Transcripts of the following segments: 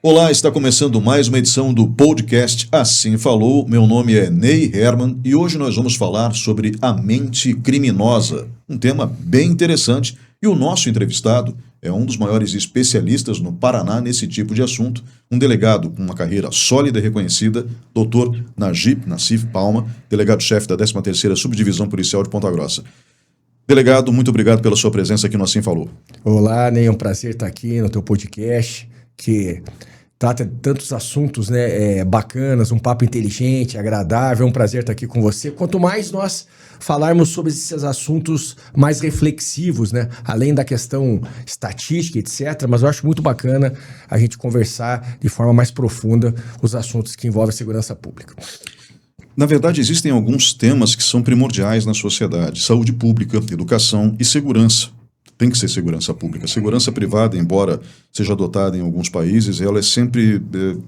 Olá, está começando mais uma edição do podcast Assim Falou. Meu nome é Ney Herman e hoje nós vamos falar sobre a mente criminosa, um tema bem interessante, e o nosso entrevistado é um dos maiores especialistas no Paraná nesse tipo de assunto, um delegado com uma carreira sólida e reconhecida, Dr. Najib Nassif Palma, delegado-chefe da 13ª Subdivisão Policial de Ponta Grossa. Delegado, muito obrigado pela sua presença aqui no Assim Falou. Olá, Ney, é um prazer estar aqui no teu podcast, que trata de tantos assuntos, bacanas, um papo inteligente, agradável, é um prazer estar aqui com você. Quanto mais nós falarmos sobre esses assuntos mais reflexivos, além da questão estatística, etc., mas eu acho muito bacana a gente conversar de forma mais profunda os assuntos que envolvem a segurança pública. Na verdade, existem alguns temas que são primordiais na sociedade: saúde pública, educação e segurança. Tem que ser segurança pública. Segurança privada, embora seja adotada em alguns países, ela é sempre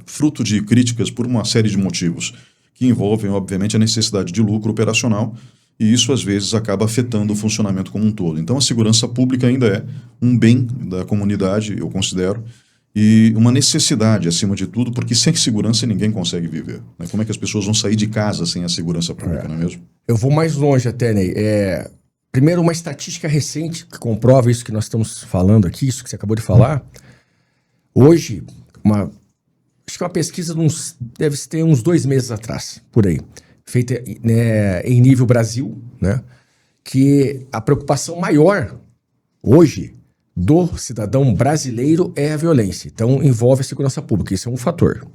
fruto de críticas por uma série de motivos, que envolvem, obviamente, a necessidade de lucro operacional, e isso, às vezes, acaba afetando o funcionamento como um todo. Então, a segurança pública ainda é um bem da comunidade, eu considero, e uma necessidade, acima de tudo, porque sem segurança ninguém consegue viver. Como é que as pessoas vão sair de casa sem a segurança pública, não é mesmo? Eu vou mais longe até, Ney. Primeiro, uma estatística recente que comprova isso que nós estamos falando aqui, isso que você acabou de falar. Hoje, acho que uma pesquisa deve ter uns 2 meses atrás, por aí, feita em nível Brasil, que a preocupação maior hoje do cidadão brasileiro é a violência. Então, envolve a segurança pública, isso é um fator.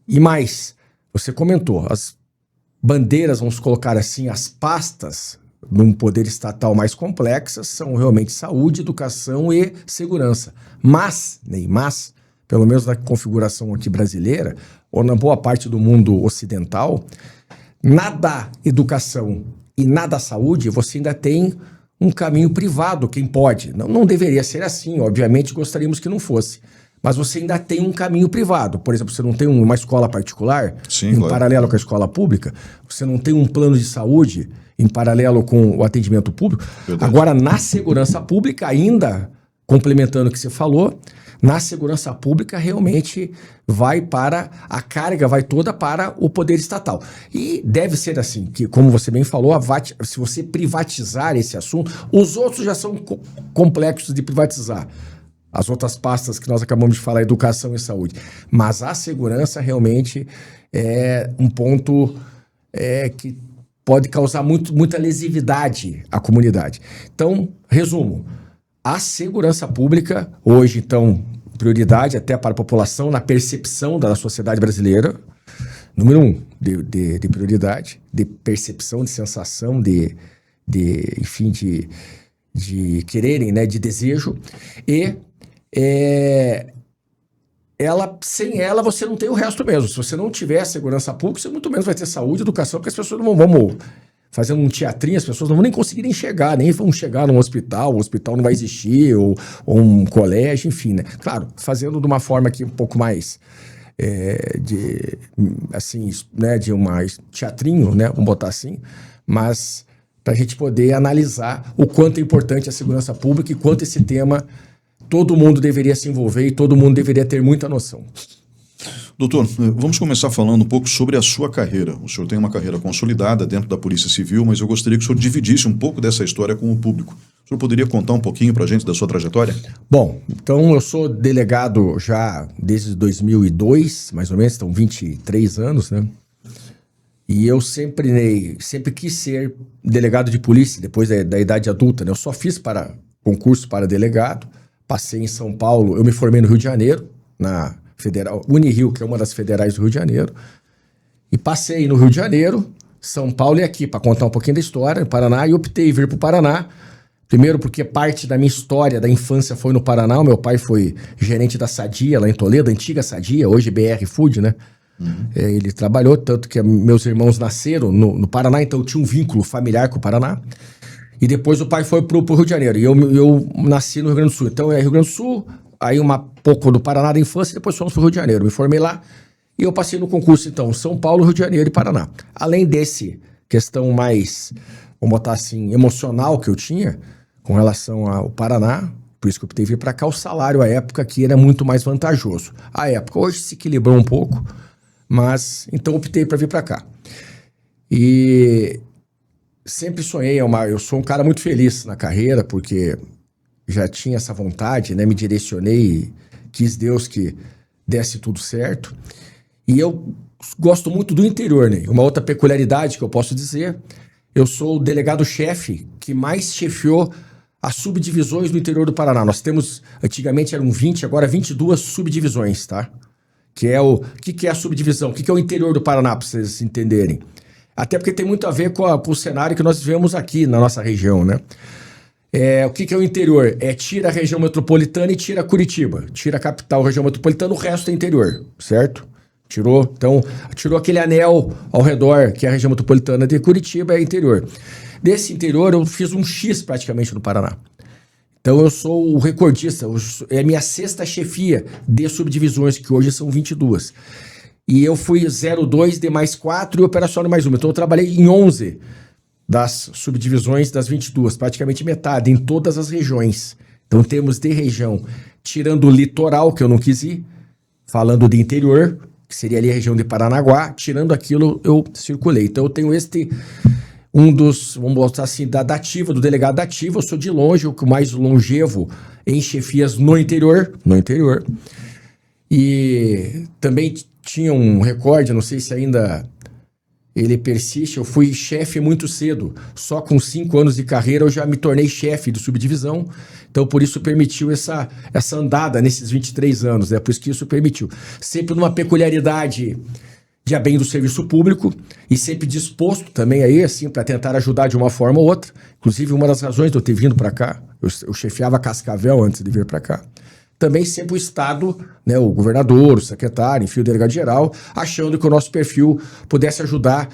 E mais, você comentou, as bandeiras, vamos colocar assim, as pastas num poder estatal mais complexas são realmente saúde, educação e segurança. Mas, pelo menos na configuração aqui brasileira, ou na boa parte do mundo ocidental, nada educação e nada saúde, você ainda tem um caminho privado, quem pode. Não deveria ser assim, obviamente gostaríamos que não fosse. Mas você ainda tem um caminho privado. Por exemplo, você não tem uma escola particular em paralelo com a escola pública, você não tem um plano de saúde em paralelo com o atendimento público. Verdade. Agora, na segurança pública, ainda complementando o que você falou, na segurança pública realmente a carga vai toda para o poder estatal. E deve ser assim, que como você bem falou, se você privatizar esse assunto, os outros já são complexos de privatizar. As outras pastas que nós acabamos de falar, educação e saúde. Mas a segurança realmente é um ponto que pode causar muita lesividade à comunidade. Então, resumo, a segurança pública, hoje, então, prioridade até para a população, na percepção da sociedade brasileira, número 1 de prioridade, de percepção, de sensação, enfim, de quererem, de desejo, e sem ela você não tem o resto mesmo. Se você não tiver segurança pública, você muito menos vai ter saúde, educação, porque as pessoas não vão fazendo um teatrinho, as pessoas não vão nem conseguirem chegar, nem vão chegar num hospital, o hospital não vai existir, ou um colégio, enfim, Claro, fazendo de uma forma aqui um pouco mais de um teatrinho, vamos botar assim, mas para a gente poder analisar o quanto é importante a segurança pública e quanto esse tema todo mundo deveria se envolver e todo mundo deveria ter muita noção. Doutor, vamos começar falando um pouco sobre a sua carreira. O senhor tem uma carreira consolidada dentro da Polícia Civil, mas eu gostaria que o senhor dividisse um pouco dessa história com o público. O senhor poderia contar um pouquinho para a gente da sua trajetória? Bom, então eu sou delegado já desde 2002, mais ou menos, então 23 anos, E eu sempre quis ser delegado de polícia, depois da idade adulta, Eu só fiz concurso para delegado, passei em São Paulo, eu me formei no Rio de Janeiro, na Federal Unirio, que é uma das federais do Rio de Janeiro, e passei no Rio de Janeiro, São Paulo e aqui, para contar um pouquinho da história, no Paraná, e optei vir para o Paraná, primeiro porque parte da minha história da infância foi no Paraná, o meu pai foi gerente da Sadia, lá em Toledo, antiga Sadia, hoje BR Food, Ele trabalhou, tanto que meus irmãos nasceram no Paraná, então eu tinha um vínculo familiar com o Paraná. E depois o pai foi pro Rio de Janeiro. E eu nasci no Rio Grande do Sul. Então é Rio Grande do Sul, aí pouco do Paraná da infância, e depois fomos pro Rio de Janeiro. Me formei lá e eu passei no concurso, então, São Paulo, Rio de Janeiro e Paraná. Além desse questão mais, vamos botar assim, emocional que eu tinha com relação ao Paraná, Por isso que eu optei vir para cá. O salário, à época, aqui era muito mais vantajoso. À época, hoje se equilibrou um pouco, mas então optei para vir para cá. E sempre sonhei, eu sou um cara muito feliz na carreira, porque já tinha essa vontade, né? Me direcionei, quis Deus que desse tudo certo. E eu gosto muito do interior, né? Uma outra peculiaridade que eu posso dizer, eu sou o delegado-chefe que mais chefiou as subdivisões do interior do Paraná. Nós temos, antigamente eram 20, agora 22 subdivisões, tá? Que é que é a subdivisão? O que é o interior do Paraná, para vocês entenderem? Até porque tem muito a ver com o cenário que nós vivemos aqui na nossa região, né? O que é o interior? Tira a região metropolitana e tira Curitiba. Tira a capital, região metropolitana, o resto é interior, certo? Tirou aquele anel ao redor, que é a região metropolitana de Curitiba, é interior. Desse interior, eu fiz um X praticamente no Paraná. Então, eu sou o recordista, é a minha 6ª chefia de subdivisões, que hoje são 22. E eu fui 02 de mais 4 e operacional mais 1. Então, eu trabalhei em 11 das subdivisões das 22, praticamente metade, em todas as regiões. Então, temos de região, tirando o litoral, que eu não quis ir, falando de interior, que seria ali a região de Paranaguá, tirando aquilo, eu circulei. Então, eu tenho vamos botar assim, da ativa, do delegado da ativa, eu sou de longe o mais longevo em chefias no interior. E também tinha um recorde, não sei se ainda ele persiste, eu fui chefe muito cedo. Só com 5 anos de carreira eu já me tornei chefe de subdivisão. Então, por isso permitiu essa andada nesses 23 anos, né? Por isso que isso permitiu. Sempre numa peculiaridade de bem do serviço público e sempre disposto também aí, assim, para tentar ajudar de uma forma ou outra. Inclusive, uma das razões de eu ter vindo para cá, eu chefiava Cascavel antes de vir para cá. Também sempre o Estado, né, o governador, o secretário, enfim, o delegado-geral, achando que o nosso perfil pudesse ajudar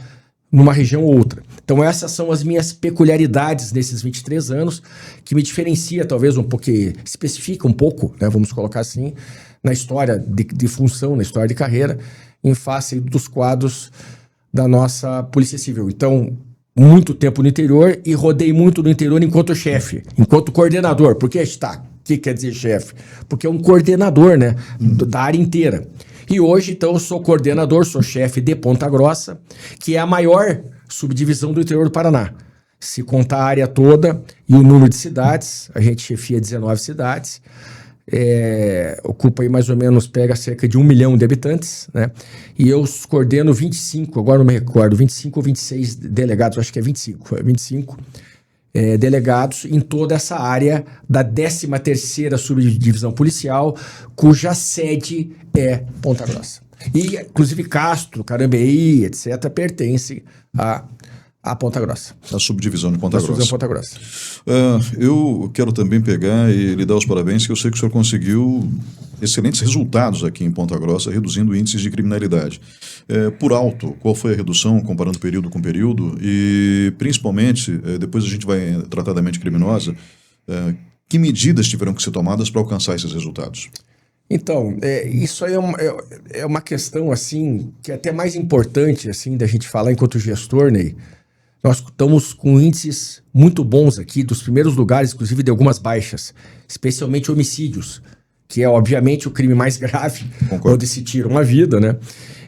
numa região ou outra. Então essas são as minhas peculiaridades nesses 23 anos, que me diferencia talvez um pouco, que especifica um pouco, né, vamos colocar assim, na história de função, na história de carreira, em face dos quadros da nossa Polícia Civil. Então, muito tempo no interior e rodei muito no interior enquanto chefe, enquanto coordenador, porque o que quer dizer chefe? Porque é um coordenador, né, da área inteira. E hoje, então, eu sou coordenador, sou chefe de Ponta Grossa, que é a maior subdivisão do interior do Paraná. Se contar a área toda e o número de cidades, a gente chefia 19 cidades, ocupa aí mais ou menos, pega cerca de 1 milhão de habitantes, né? E eu coordeno 25, agora não me recordo, 25 ou 26 delegados, acho que é 25 delegados em toda essa área da 13ª subdivisão policial, cuja sede é Ponta Grossa. E, inclusive, Castro, Carambeí, etc., pertence a Ponta Grossa. A subdivisão de Ponta Grossa. Ponta Grossa. Eu quero também pegar e lhe dar os parabéns, que eu sei que o senhor conseguiu excelentes resultados aqui em Ponta Grossa, reduzindo índices de criminalidade. Por alto, qual foi a redução, comparando período com período? E, principalmente, depois a gente vai tratar da mente criminosa, que medidas tiveram que ser tomadas para alcançar esses resultados? Então, isso aí é uma questão, assim, que é até mais importante, assim, da gente falar enquanto gestor, Ney. Nós estamos com índices muito bons aqui, dos primeiros lugares, inclusive de algumas baixas, especialmente homicídios, que é, obviamente, o crime mais grave, onde se tira uma vida, né?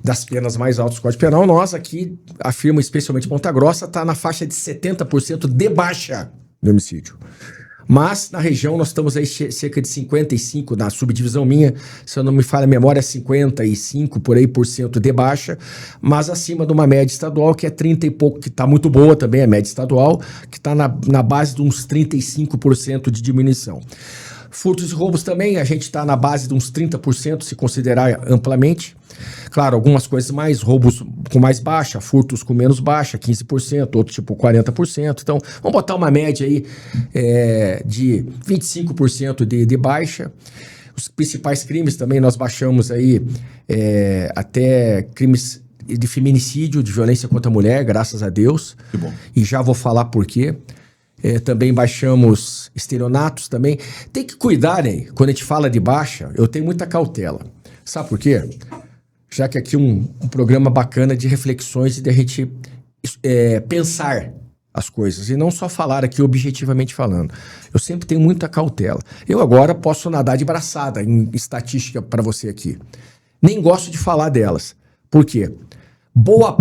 Das penas mais altas do Código Penal. Nós aqui, afirmo, especialmente Ponta Grossa, está na faixa de 70% de baixa de homicídio. Mas, na região, nós estamos aí cerca de 55%, na subdivisão minha, se eu não me falha a memória, 55% por aí por cento de baixa, mas acima de uma média estadual, que é 30 e pouco, que está muito boa também, a média estadual, que está na base de uns 35% de diminuição. Furtos e roubos também, a gente está na base de uns 30%, se considerar amplamente. Claro, algumas coisas mais, roubos com mais baixa, furtos com menos baixa, 15%, outro tipo 40%. Então, vamos botar uma média aí de 25% de baixa. Os principais crimes também nós baixamos aí até crimes de feminicídio, de violência contra a mulher, graças a Deus. Que bom. E já vou falar por quê. Também baixamos estelionatos também. Tem que cuidar, né? Quando a gente fala de baixa, eu tenho muita cautela. Sabe por quê? Já que aqui um programa bacana de reflexões e de a gente pensar as coisas e não só falar aqui objetivamente falando. Eu sempre tenho muita cautela. Eu agora posso nadar de braçada em estatística para você aqui. Nem gosto de falar delas. Por quê? Boa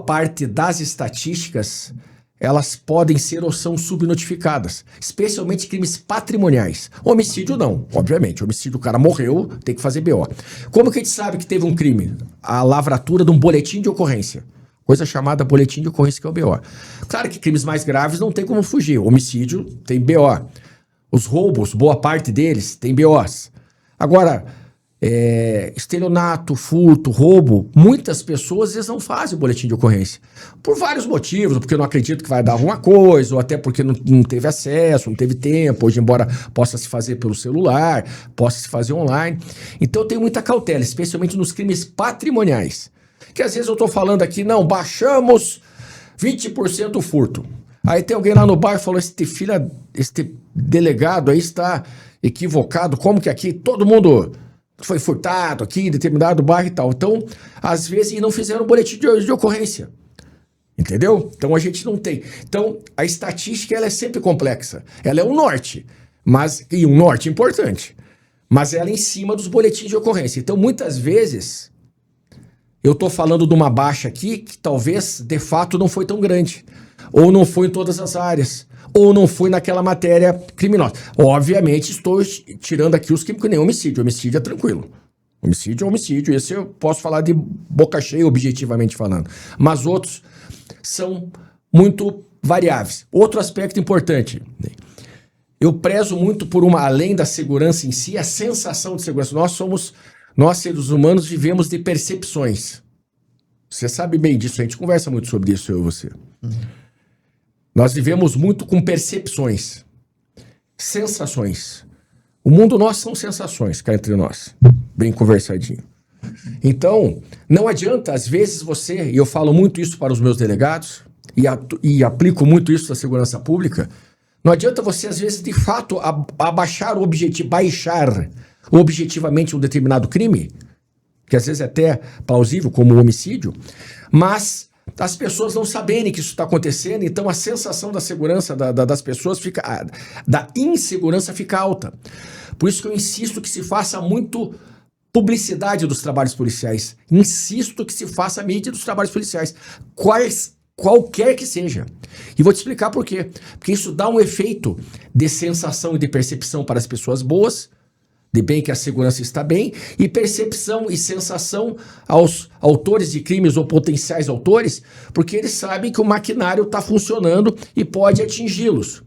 parte das estatísticas, elas podem ser ou são subnotificadas, especialmente crimes patrimoniais. Homicídio não, obviamente. Homicídio, o cara morreu, tem que fazer BO. Como que a gente sabe que teve um crime? A lavratura de um boletim de ocorrência. Coisa chamada boletim de ocorrência, que é o BO. Claro que crimes mais graves não tem como fugir. Homicídio tem BO. Os roubos, boa parte deles, tem BOs. Agora, estelionato, furto, roubo, muitas pessoas às vezes não fazem o boletim de ocorrência. Por vários motivos, porque não acredito que vai dar alguma coisa, ou até porque não teve acesso, não teve tempo, hoje embora possa se fazer pelo celular, possa se fazer online. Então eu tenho muita cautela, especialmente nos crimes patrimoniais. Que às vezes eu tô falando aqui, não, baixamos 20% o furto. Aí tem alguém lá no bairro que falou, este delegado aí está equivocado, como que aqui todo mundo foi furtado aqui em determinado bairro e tal. Então, às vezes, não fizeram boletim de ocorrência. Entendeu? Então, a gente não tem. Então, a estatística, ela é sempre complexa. Ela é um norte, e um norte importante. Mas ela é em cima dos boletins de ocorrência. Então, muitas vezes, eu estou falando de uma baixa aqui que talvez, de fato, não foi tão grande. Ou não foi em todas as áreas. Ou não foi naquela matéria criminosa. Obviamente, estou tirando aqui os crimes que nem homicídio. Homicídio é tranquilo. Homicídio é homicídio. Esse eu posso falar de boca cheia, objetivamente falando. Mas outros são muito variáveis. Outro aspecto importante. Eu prezo muito por além da segurança em si, a sensação de segurança. Nós seres humanos, vivemos de percepções. Você sabe bem disso. A gente conversa muito sobre isso, eu e você. Nós vivemos muito com percepções, sensações. O mundo nosso são sensações, cá entre nós, bem conversadinho. Então, não adianta, às vezes e eu falo muito isso para os meus delegados, e aplico muito isso na segurança pública, não adianta você, às vezes, de fato, baixar objetivamente um determinado crime, que às vezes é até plausível, como o homicídio, mas as pessoas não saberem que isso está acontecendo, então a sensação da segurança das pessoas da insegurança fica alta. Por isso que eu insisto que se faça muito publicidade dos trabalhos policiais. Insisto que se faça mídia dos trabalhos policiais. Qualquer que seja. E vou te explicar por quê. Porque isso dá um efeito de sensação e de percepção para as pessoas boas, de bem que a segurança está bem, e percepção e sensação aos autores de crimes ou potenciais autores, porque eles sabem que o maquinário está funcionando e pode atingi-los.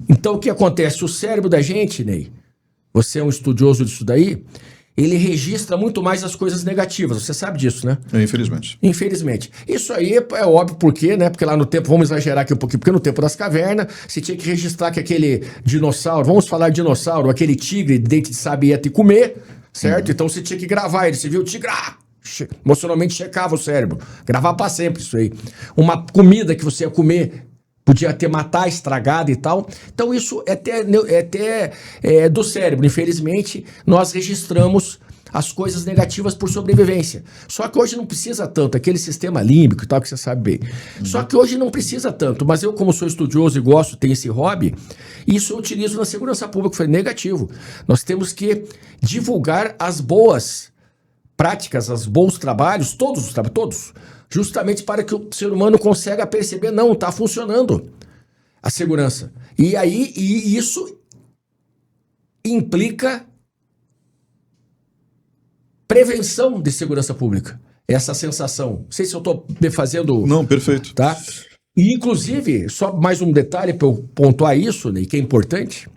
Então o que acontece? O cérebro da gente, Ney, você é um estudioso disso daí, ele registra muito mais as coisas negativas. Você sabe disso, né? Infelizmente. Infelizmente. Isso aí é óbvio por quê, né? Porque lá no tempo, vamos exagerar aqui um pouquinho, porque no tempo das cavernas, você tinha que registrar que aquele dinossauro, vamos falar de dinossauro, aquele tigre de dente de sabre ia te comer, certo? Então você tinha que gravar ele. Você viu o tigre, emocionalmente checava o cérebro. Gravar pra sempre isso aí. Uma comida que você ia comer podia ter matar, estragada e tal. Então isso é até do cérebro. Infelizmente, nós registramos as coisas negativas por sobrevivência. Só que hoje não precisa tanto, aquele sistema límbico e tal, que você sabe bem. Só que hoje não precisa tanto, mas eu, como sou estudioso e gosto, tenho esse hobby, isso eu utilizo na segurança pública, foi negativo. Nós temos que divulgar as boas práticas, os bons trabalhos, todos, justamente para que o ser humano consiga perceber, não, está funcionando a segurança. E isso implica prevenção de segurança pública. Essa sensação. Não sei se eu estou me fazendo... Não, perfeito. Tá? E, inclusive, só mais um detalhe para eu pontuar isso, né, que é importante.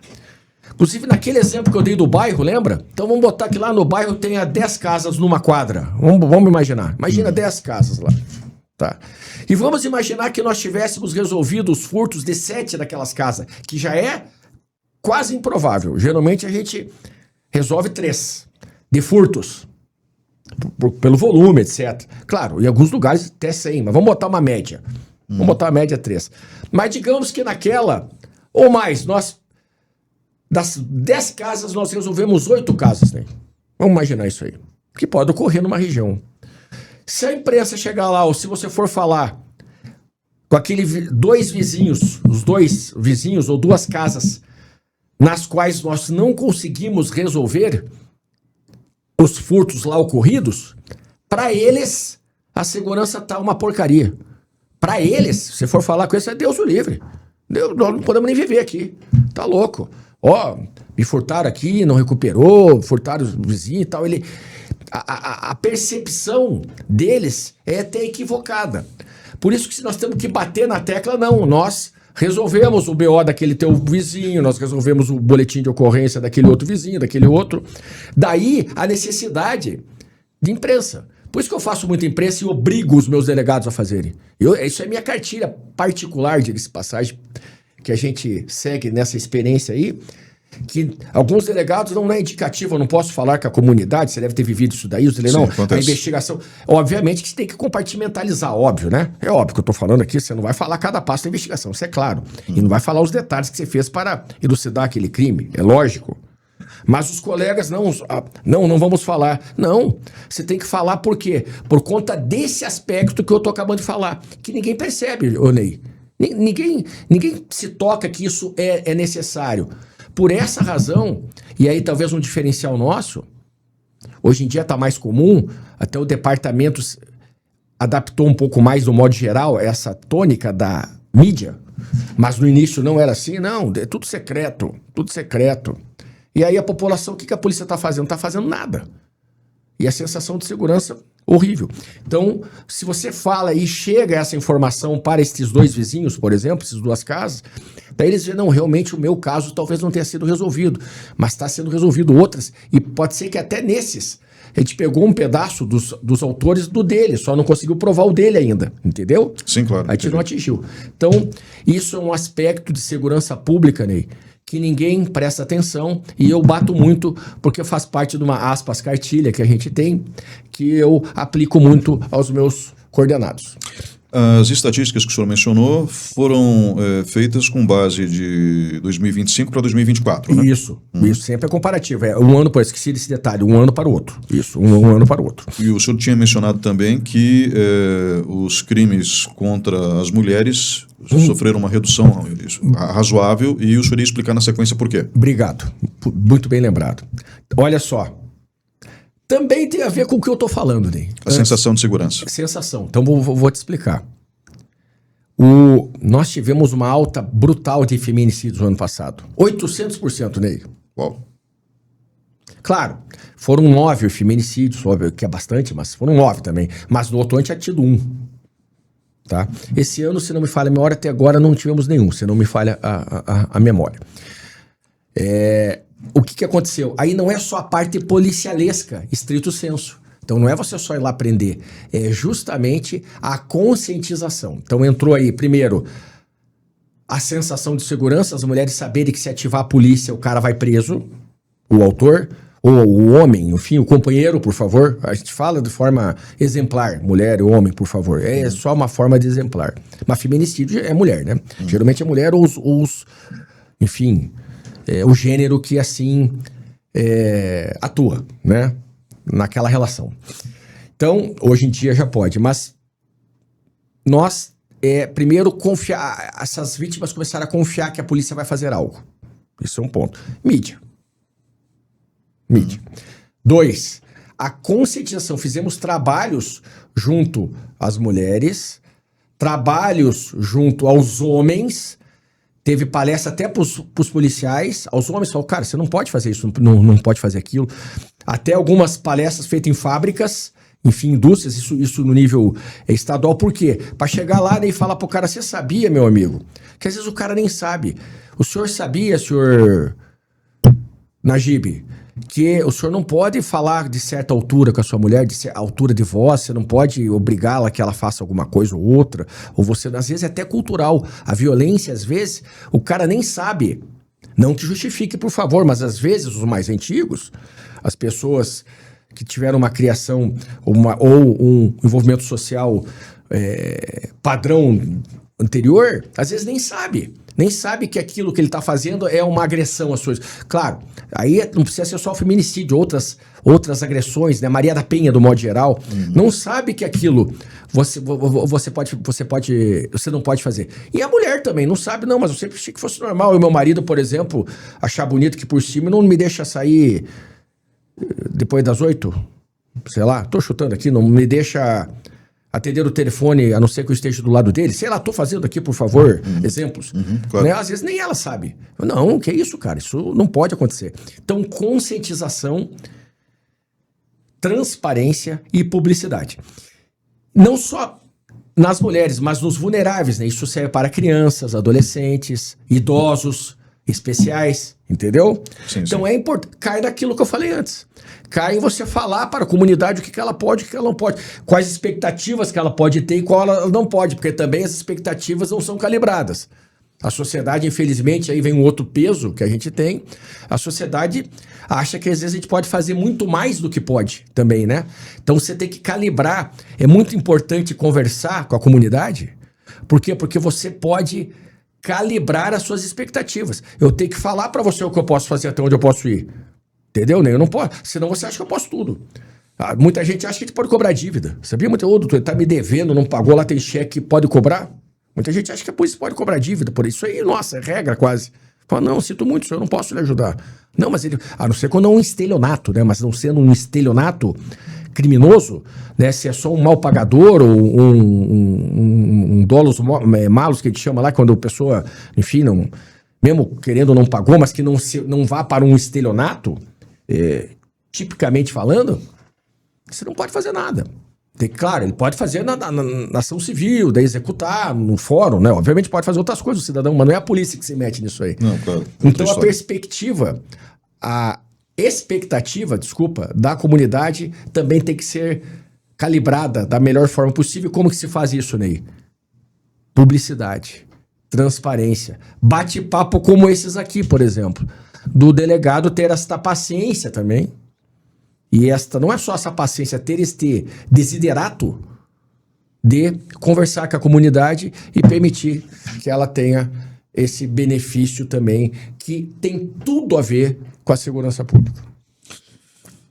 Inclusive, naquele exemplo que eu dei do bairro, lembra? Então, vamos botar que lá no bairro tenha 10 casas numa quadra. Vamos imaginar. Imagina 10 casas lá. Tá? E vamos imaginar que nós tivéssemos resolvido os furtos de 7 daquelas casas, que já é quase improvável. Geralmente, a gente resolve 3 de furtos. Pelo volume, etc. Claro, em alguns lugares até 100, mas vamos botar uma média. Vamos botar uma média 3. Mas digamos que naquela, ou mais, das 10 casas, nós resolvemos 8 casas, né? Vamos imaginar isso aí. Que pode ocorrer numa região. Se a imprensa chegar lá, ou se você for falar com dois vizinhos, os dois vizinhos ou duas casas nas quais nós não conseguimos resolver os furtos lá ocorridos, para eles a segurança tá uma porcaria. Para eles, se for falar com eles, é Deus o livre. Nós não podemos nem viver aqui. Tá louco. Ó, me furtaram aqui, não recuperou, furtaram os vizinhos e tal. A percepção deles é até equivocada. Por isso que nós temos que bater na tecla, não. Nós resolvemos o BO daquele teu vizinho, nós resolvemos o boletim de ocorrência daquele outro vizinho, daquele outro. Daí a necessidade de imprensa. Por isso que eu faço muita imprensa e obrigo os meus delegados a fazerem. Isso é minha cartilha particular, diga-se passagem, que a gente segue nessa experiência aí, que alguns delegados não é indicativo, eu não posso falar com a comunidade, você deve ter vivido isso daí, não, a investigação, obviamente que você tem que compartimentalizar, óbvio, né? É óbvio que eu tô falando aqui, você não vai falar cada passo da investigação, isso é claro, e não vai falar os detalhes que você fez para elucidar aquele crime, é lógico. Mas os colegas, não vamos falar. Não, você tem que falar por quê? Por conta desse aspecto que eu tô acabando de falar, que ninguém percebe, ô Ney. Ninguém se toca que isso é necessário. Por essa razão, e aí talvez um diferencial nosso, hoje em dia está mais comum, até o departamento adaptou um pouco mais, no modo geral, essa tônica da mídia, mas no início não era assim, não, é tudo secreto, tudo secreto. E aí a população, o que a polícia está fazendo? Não está fazendo nada. E a sensação de segurança horrível. Então, se você fala e chega essa informação para esses dois vizinhos, por exemplo, essas duas casas, daí eles dizem, não, realmente o meu caso talvez não tenha sido resolvido, mas está sendo resolvido outras, e pode ser que até nesses a gente pegou um pedaço dos autores do dele, só não conseguiu provar o dele ainda, entendeu? Sim, claro. A gente não atingiu. Então, isso é um aspecto de segurança pública, Ney, que ninguém presta atenção, e eu bato muito porque faz parte de uma aspas cartilha que a gente tem, que eu aplico muito aos meus coordenados. As estatísticas que o senhor mencionou foram feitas com base de 2025 para 2024, né? Isso sempre é comparativo. É um ano, esqueci desse detalhe, um ano para o outro. Isso, um ano para o outro. E o senhor tinha mencionado também que os crimes contra as mulheres sofreram uma redução razoável, e o senhor ia explicar na sequência por quê. Obrigado, muito bem lembrado. Olha só, também tem a ver com o que eu estou falando, Ney. A sensação de segurança. Sensação. Então vou te explicar. Nós tivemos uma alta brutal de feminicídios no ano passado. 800%, Ney. Uau. Claro, foram 9 feminicídios, óbvio que é bastante, mas foram 9 também. Mas no outono tinha tido 1. Tá? Esse ano, se não me falha a memória, até agora não tivemos nenhum, se não me falha a memória. O que aconteceu? Aí não é só a parte policialesca, estrito senso. Então não é você só ir lá prender, é justamente a conscientização. Então entrou aí, primeiro, a sensação de segurança, as mulheres saberem que se ativar a polícia, o cara vai preso, o autor, ou o homem, enfim, o companheiro, por favor. A gente fala de forma exemplar, mulher e homem, por favor. É só uma forma de exemplar. Mas feminicídio é mulher, né? Geralmente é mulher ou enfim... o gênero que assim atua, né? Naquela relação. Então, hoje em dia já pode, mas nós, primeiro, confiar, essas vítimas começaram a confiar que a polícia vai fazer algo. Isso é um ponto. Mídia. 2, a conscientização. Fizemos trabalhos junto às mulheres, trabalhos junto aos homens. Teve palestra até para os policiais, aos homens, falaram, cara, você não pode fazer isso, não pode fazer aquilo. Até algumas palestras feitas em fábricas, enfim, indústrias, isso no nível estadual. Por quê? Para chegar lá e falar pro cara, você sabia, meu amigo? Que às vezes o cara nem sabe. O senhor sabia, senhor Najib, que o senhor não pode falar de certa altura com a sua mulher, de certa altura de voz, você não pode obrigá-la a que ela faça alguma coisa ou outra, ou você, às vezes, é até cultural. A violência, às vezes, o cara nem sabe. Não que justifique, por favor, mas às vezes, os mais antigos, as pessoas que tiveram uma criação ou um envolvimento social padrão anterior, às vezes nem sabe. Nem sabe que aquilo que ele está fazendo é uma agressão às suas... Claro, aí não precisa ser só o feminicídio, outras agressões, né? Maria da Penha, do modo geral, não sabe que aquilo você não pode fazer. E a mulher também não sabe, não, mas eu sempre achei que fosse normal. E o meu marido, por exemplo, achar bonito que por cima não me deixa sair depois das 8, sei lá, tô chutando aqui, não me deixa atender o telefone, a não ser que eu esteja do lado dele. Sei lá, tô fazendo aqui, por favor, exemplos. Claro. Né? Às vezes nem ela sabe. Não, que isso, cara, isso não pode acontecer. Então, conscientização, transparência e publicidade. Não só nas mulheres, mas nos vulneráveis, né? Isso serve para crianças, adolescentes, idosos, especiais, entendeu? Sim, então sim. é importante, cai naquilo que eu falei antes. Cai em você falar para a comunidade o que ela pode e o que ela não pode. Quais expectativas que ela pode ter e qual ela não pode, porque também as expectativas não são calibradas. A sociedade, infelizmente, aí vem um outro peso que a gente tem. A sociedade acha que às vezes a gente pode fazer muito mais do que pode também, né? Então você tem que calibrar. É muito importante conversar com a comunidade. Por quê? Porque você pode calibrar as suas expectativas. Eu tenho que falar para você o que eu posso fazer, até onde eu posso ir. Entendeu? Eu não posso. Senão você acha que eu posso tudo. Muita gente acha que a gente pode cobrar dívida. Sabia? Doutor, ele tá me devendo, não pagou, lá tem cheque, pode cobrar? Muita gente acha que a polícia pode cobrar dívida por isso aí, nossa, é regra quase. Fala, não, sinto muito, senhor, eu não posso lhe ajudar. Não, mas ele, a não ser quando é um estelionato, né? Mas não sendo um estelionato criminoso, né? Se é só um mal pagador ou um dolos malos que a gente chama lá, quando a pessoa, enfim, não, mesmo querendo não pagou, mas que não vá para um estelionato, tipicamente falando, você não pode fazer nada. Claro, ele pode fazer na ação civil, daí executar no fórum, né? Obviamente pode fazer outras coisas o cidadão, mas não é a polícia que se mete nisso aí. Não, claro. Então a expectativa, da comunidade também tem que ser calibrada da melhor forma possível. Como que se faz isso, Ney? Publicidade, transparência, bate-papo como esses aqui, por exemplo. Do delegado ter esta paciência também. E esta não é só essa paciência, ter este desiderato de conversar com a comunidade e permitir que ela tenha esse benefício também, que tem tudo a ver com a segurança pública.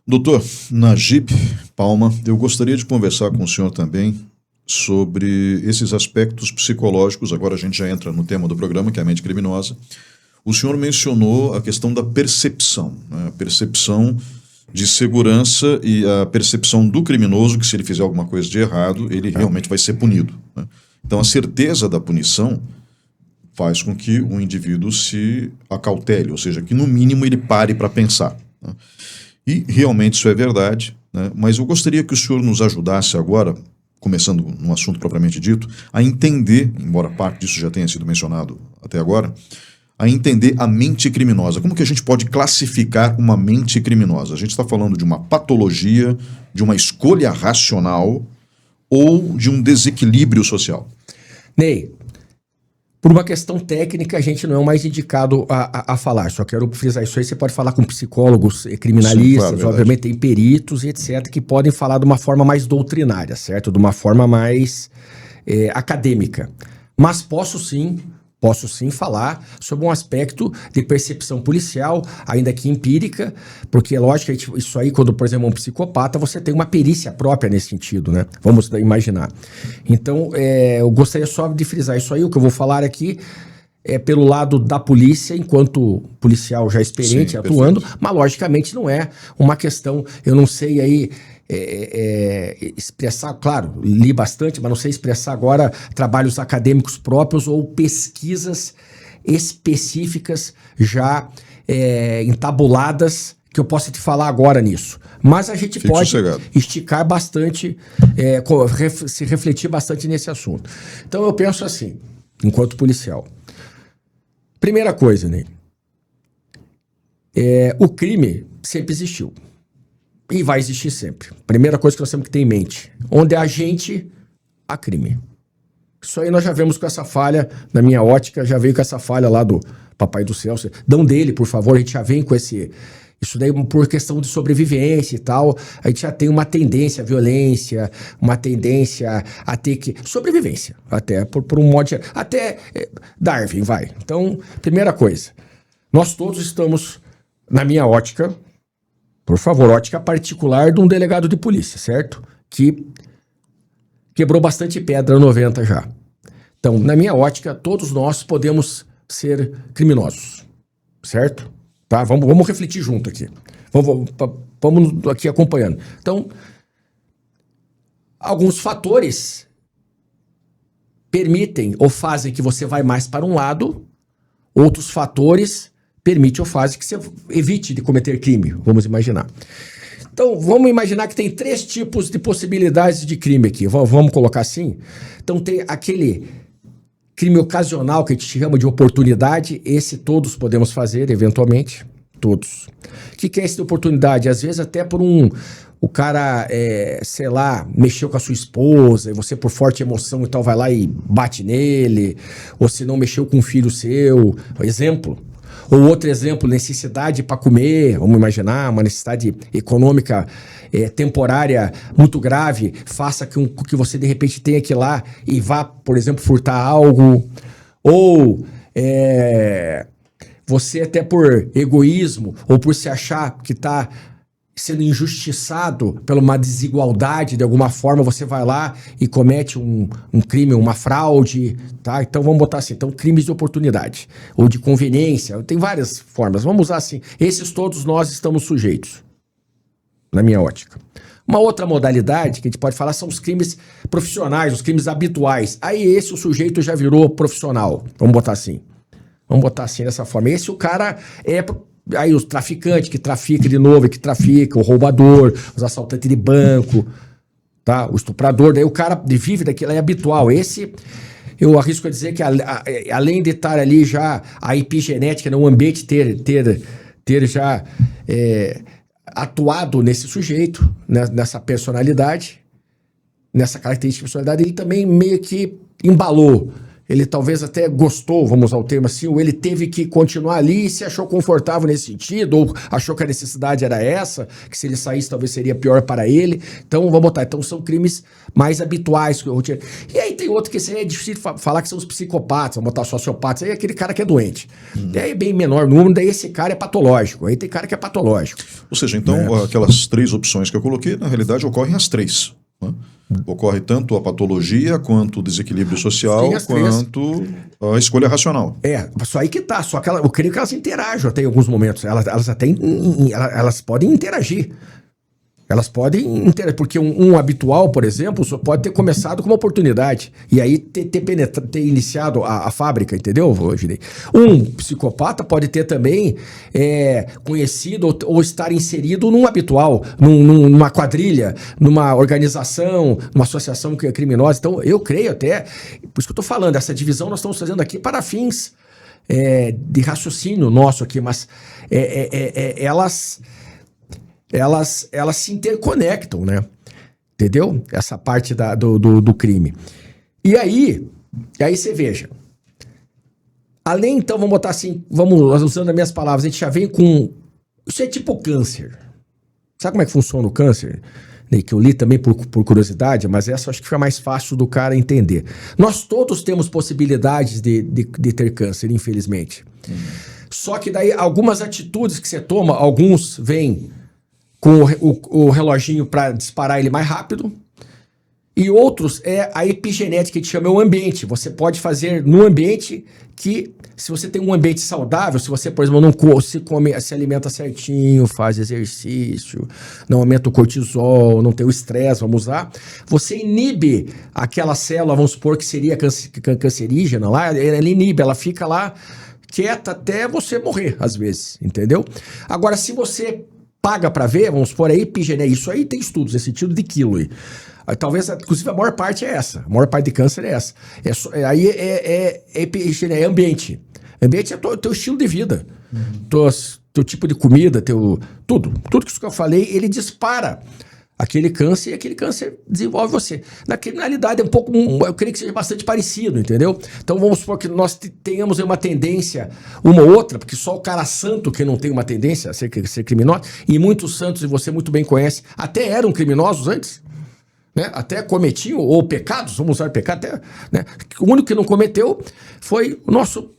Doutor Najib Palma, eu gostaria de conversar com o senhor também sobre esses aspectos psicológicos. Agora a gente já entra no tema do programa, que é a mente criminosa. O senhor mencionou a questão da percepção, né? A percepção de segurança e a percepção do criminoso que se ele fizer alguma coisa de errado, ele realmente vai ser punido, né? Então a certeza da punição faz com que o indivíduo se acautele, ou seja, que no mínimo ele pare para pensar, né? E realmente isso é verdade, né? Mas eu gostaria que o senhor nos ajudasse agora, começando no assunto propriamente dito, a entender, embora parte disso já tenha sido mencionado até agora, a entender a mente criminosa. Como que a gente pode classificar uma mente criminosa? A gente está falando de uma patologia, de uma escolha racional ou de um desequilíbrio social? Ney, por uma questão técnica, a gente não é o mais indicado a falar. Só quero frisar isso aí. Você pode falar com psicólogos criminalistas, sim, claro, obviamente tem peritos e etc., que podem falar de uma forma mais doutrinária, certo? De uma forma mais acadêmica. Mas posso sim falar sobre um aspecto de percepção policial, ainda que empírica, porque, lógico, isso aí, quando, por exemplo, um psicopata, você tem uma perícia própria nesse sentido, né? Vamos imaginar. Então, eu gostaria só de frisar isso aí. O que eu vou falar aqui é pelo lado da polícia, enquanto policial já experiente, sim, atuando, perfeito. Mas, logicamente, não é uma questão, eu não sei aí expressar, claro, li bastante, mas não sei expressar agora trabalhos acadêmicos próprios ou pesquisas específicas já entabuladas que eu possa te falar agora nisso. Mas a gente pode esticar bastante, se refletir bastante nesse assunto. Então eu penso assim, enquanto policial. Primeira coisa, né? O crime sempre existiu. E vai existir sempre. Primeira coisa que nós temos que ter em mente. Onde há gente, há crime. Isso aí nós já vemos com essa falha, na minha ótica, já veio com essa falha lá do Papai do Céu. Dão dele, por favor, a gente já vem com esse Isso daí por questão de sobrevivência e tal, a gente já tem uma tendência à violência, uma tendência a ter que... Sobrevivência, até por um modo geral. Até Darwin, vai. Então, primeira coisa, nós todos estamos, na minha ótica, por favor, ótica particular de um delegado de polícia, certo? Que quebrou bastante pedra no 90 já. Então, na minha ótica, todos nós podemos ser criminosos, certo? Tá? Vamos refletir junto aqui. Vamos aqui acompanhando. Então, alguns fatores permitem ou fazem que você vai mais para um lado, outros fatores permitem ou fazem que você evite de cometer crime, vamos imaginar. Então, vamos imaginar que tem 3 tipos de possibilidades de crime aqui. Vamos colocar assim? Então, tem aquele crime ocasional que a gente chama de oportunidade. Esse todos podemos fazer, eventualmente. Todos. O que é esse de oportunidade? Às vezes até por o cara, sei lá, mexeu com a sua esposa e você por forte emoção e tal vai lá e bate nele. Ou se não mexeu com um filho seu. Exemplo. Ou outro exemplo, necessidade para comer, vamos imaginar, uma necessidade econômica temporária muito grave, faça com que você de repente tenha que ir lá e vá, por exemplo, furtar algo. Ou você até por egoísmo ou por se achar que está sendo injustiçado por uma desigualdade, de alguma forma você vai lá e comete um crime, uma fraude, tá? Então vamos botar assim, então crimes de oportunidade ou de conveniência, tem várias formas, vamos usar assim, esses todos nós estamos sujeitos, na minha ótica. Uma outra modalidade que a gente pode falar são os crimes profissionais, os crimes habituais, aí esse o sujeito já virou profissional, vamos botar assim dessa forma, esse o cara aí os traficantes que traficam de novo, que trafica, o roubador, os assaltantes de banco, tá? O estuprador, daí o cara vive daquilo, é habitual. Esse, eu arrisco a dizer que além de estar ali já a epigenética, no ambiente ter já atuado nesse sujeito, nessa personalidade, nessa característica de personalidade, ele também meio que embalou. Ele talvez até gostou, vamos usar o termo assim, ou ele teve que continuar ali e se achou confortável nesse sentido, ou achou que a necessidade era essa, que se ele saísse talvez seria pior para ele. Então, vamos botar, então são crimes mais habituais. E aí tem outro que é difícil falar que são os psicopatas, vamos botar sociopatas, aí é aquele cara que é doente. Daí é bem menor número, daí esse cara é patológico, aí tem cara que é patológico. Ou seja, então aquelas 3 opções que eu coloquei, na realidade ocorrem as 3, né? Ocorre tanto a patologia, quanto o desequilíbrio social, quanto a escolha racional. Só aí que tá. Só que eu creio que elas interagem até em alguns momentos. Elas podem interagir. Elas podem interagir. Porque um habitual, por exemplo, só pode ter começado com uma oportunidade. E aí ter iniciado a fábrica, entendeu, Ginei? Um psicopata pode ter também conhecido ou estar inserido num habitual, numa quadrilha, numa organização, numa associação criminosa. Então, eu creio até, por isso que eu estou falando, essa divisão nós estamos fazendo aqui para fins de raciocínio nosso aqui, mas elas se interconectam, né? Entendeu? Essa parte do crime. E aí você veja. Além, então, vamos botar assim, usando as minhas palavras, a gente já vem com... Isso é tipo câncer. Sabe como é que funciona o câncer? Que eu li também por curiosidade, mas essa eu acho que fica mais fácil do cara entender. Nós todos temos possibilidades de ter câncer, infelizmente. Só que daí, algumas atitudes que você toma, alguns vêm com o reloginho para disparar ele mais rápido. E outros a epigenética, que a gente chama o ambiente. Você pode fazer no ambiente que, se você tem um ambiente saudável, se você, por exemplo, não se alimenta certinho, faz exercício, não aumenta o cortisol, não tem o estresse, vamos usar, você inibe aquela célula, vamos supor que seria cancerígena lá, ela inibe, ela fica lá quieta até você morrer, às vezes, entendeu? Agora, se você paga para ver, vamos supor, a epigenética, isso aí tem estudos, esse tipo de quilo aí. Talvez, inclusive, a maior parte é essa. A maior parte de câncer é essa. Aí é ambiente. Ambiente é teu estilo de vida. Teu tipo de comida, tudo. Tudo que eu falei, ele dispara aquele câncer e aquele câncer desenvolve você. Na criminalidade é um pouco, eu creio que seja bastante parecido, entendeu? Então vamos supor que nós tenhamos uma tendência, uma ou outra, porque só o cara santo que não tem uma tendência a ser criminoso, e muitos santos, e você muito bem conhece, até eram criminosos antes, né? Até cometiam, ou pecados, vamos usar pecado, até, né? O único que não cometeu foi o nosso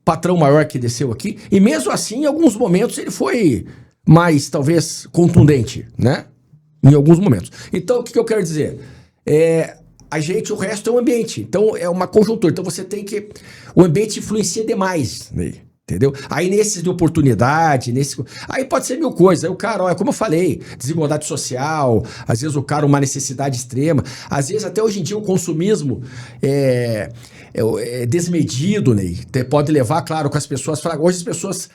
patrão maior que desceu aqui, e mesmo assim, em alguns momentos, ele foi mais, talvez, contundente, né? Em alguns momentos. Então, o que eu quero dizer? O resto é o ambiente. Então, é uma conjuntura. Então, você tem que... O ambiente influencia demais, né? Entendeu? Aí, nesses de oportunidade, aí pode ser mil coisas. Aí o cara, olha, como eu falei, desigualdade social, às vezes o cara uma necessidade extrema, às vezes até hoje em dia o consumismo é desmedido, né? Pode levar, claro, com as pessoas...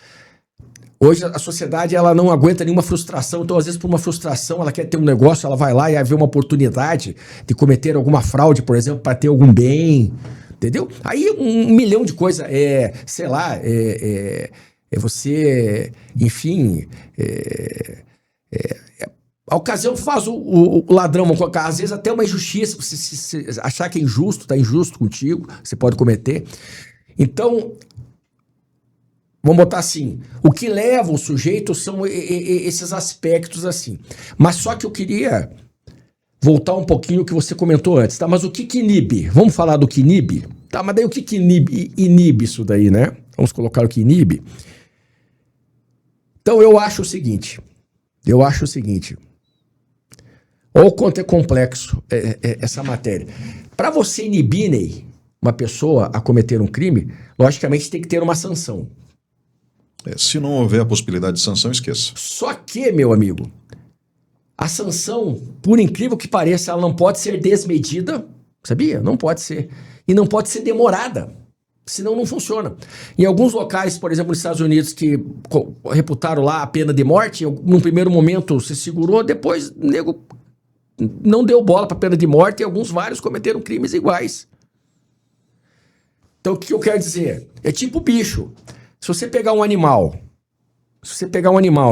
Hoje a sociedade ela não aguenta nenhuma frustração, então às vezes por uma frustração ela quer ter um negócio, ela vai lá e vê uma oportunidade de cometer alguma fraude, por exemplo, para ter algum bem, entendeu? Aí um milhão de coisas, você, enfim, a ocasião faz o ladrão, às vezes até uma injustiça, você achar que é injusto, tá injusto contigo, você pode cometer. Então, vamos botar assim, o que leva o sujeito são esses aspectos assim. Mas só que eu queria voltar um pouquinho ao que você comentou antes, tá? Mas o que inibe? Vamos falar do que inibe? Tá, mas daí o que inibe isso daí, né? Vamos colocar o que inibe. Então eu acho o seguinte, olha o quanto é complexo essa matéria. Para você inibir, Ney, uma pessoa a cometer um crime, logicamente tem que ter uma sanção. Se não houver a possibilidade de sanção, esqueça. Só que, meu amigo, a sanção, por incrível que pareça, ela não pode ser desmedida, sabia? Não pode ser. E não pode ser demorada, senão não funciona. Em alguns locais, por exemplo, nos Estados Unidos, que reputaram lá a pena de morte, num primeiro momento se segurou, depois o nego não deu bola para a pena de morte e vários cometeram crimes iguais. Então, o que eu quero dizer? É tipo bicho. Se você pegar um animal,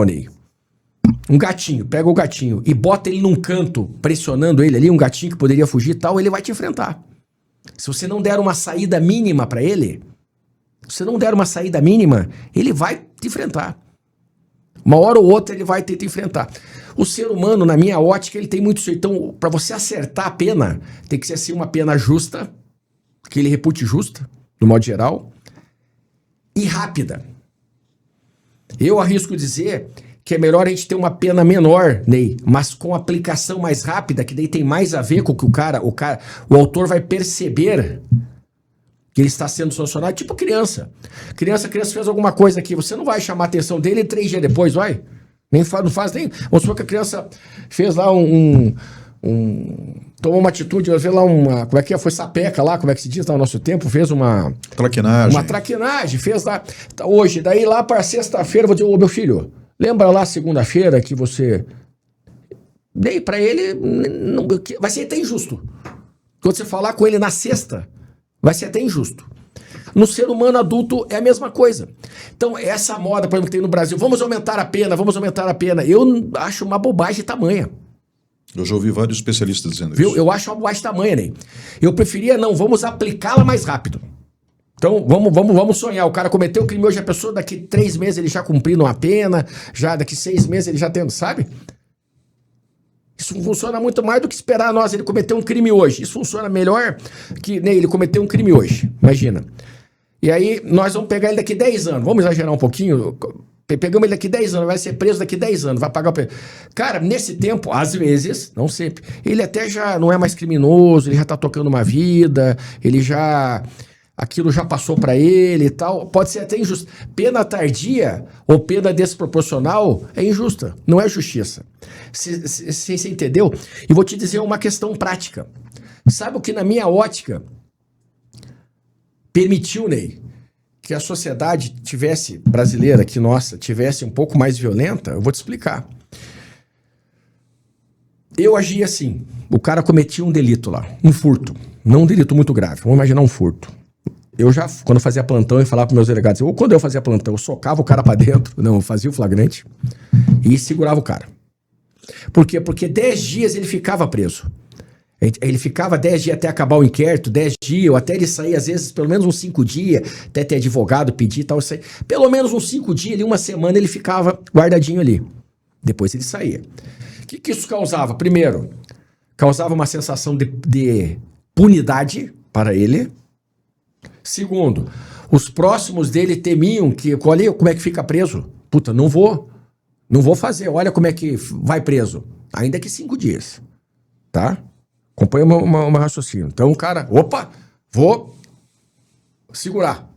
Ney, um gatinho, pega o gatinho e bota ele num canto, pressionando ele ali, um gatinho que poderia fugir e tal, ele vai te enfrentar. Se você não der uma saída mínima pra ele, ele vai te enfrentar. Uma hora ou outra ele vai ter que te enfrentar. O ser humano, na minha ótica, ele tem muito isso. Então, pra você acertar a pena, tem que ser assim uma pena justa, que ele repute justa, no modo geral, e rápida. Eu arrisco dizer que é melhor a gente ter uma pena menor, Ney, mas com aplicação mais rápida, que daí tem mais a ver com o que o autor vai perceber que ele está sendo sancionado, tipo criança. Criança fez alguma coisa aqui, você não vai chamar a atenção dele 3 dias depois, vai? Não faz nem... Vamos supor que a criança fez lá tomou uma atitude, fez lá como é que é? Foi sapeca lá, como é que se diz no nosso tempo, fez uma... Traquinagem. Uma traquinagem, fez lá, hoje, daí lá para sexta-feira, eu vou dizer, ô meu filho, lembra lá segunda-feira que você... Dei para ele, vai ser até injusto. Quando você falar com ele na sexta, vai ser até injusto. No ser humano adulto é a mesma coisa. Então, essa moda, por exemplo, que tem no Brasil, vamos aumentar a pena. Eu acho uma bobagem tamanha. Eu já ouvi vários especialistas dizendo isso. Eu acho uma bobagem tamanha, Ney. Eu preferia, vamos aplicá-la mais rápido. Então, vamos sonhar. O cara cometeu o crime hoje, a pessoa daqui 3 meses ele já cumprindo uma pena, já daqui 6 meses ele já tendo, sabe? Isso funciona muito mais do que esperar ele cometer um crime hoje. Isso funciona melhor que, Ney, ele cometeu um crime hoje. Imagina. E aí, nós vamos pegar ele daqui 10 anos. Vamos exagerar um pouquinho... Pegamos ele daqui 10 anos, vai ser preso daqui 10 anos, vai pagar o preço. Cara, nesse tempo, às vezes, não sempre, ele até já não é mais criminoso, ele já tá tocando uma vida, aquilo já passou pra ele e tal, pode ser até injusto. Pena tardia ou pena desproporcional é injusta, não é justiça. Você entendeu? E vou te dizer uma questão prática. Sabe o que na minha ótica permitiu, Ney, que a sociedade brasileira, tivesse um pouco mais violenta? Eu vou te explicar. Eu agia assim, o cara cometia um delito lá, um furto, não um delito muito grave, vamos imaginar um furto. Eu já, quando eu fazia plantão, eu falava para meus delegados, ou quando eu fazia plantão, eu socava o cara para dentro, eu fazia o flagrante e segurava o cara. Por quê? Porque 10 dias ele ficava preso. Ele ficava 10 dias até acabar o inquérito, 10 dias, ou até ele sair, às vezes, pelo menos uns 5 dias, até ter advogado, pedir e tal. Pelo menos uns 5 dias, ali, uma semana, ele ficava guardadinho ali. Depois ele saía. O que isso causava? Primeiro, causava uma sensação de punidade para ele. Segundo, os próximos dele temiam que, olha como é que fica preso. Puta, não vou fazer, olha como é que vai preso. Ainda que 5 dias, tá? Acompanha uma raciocínio. Então o cara, opa, vou segurar.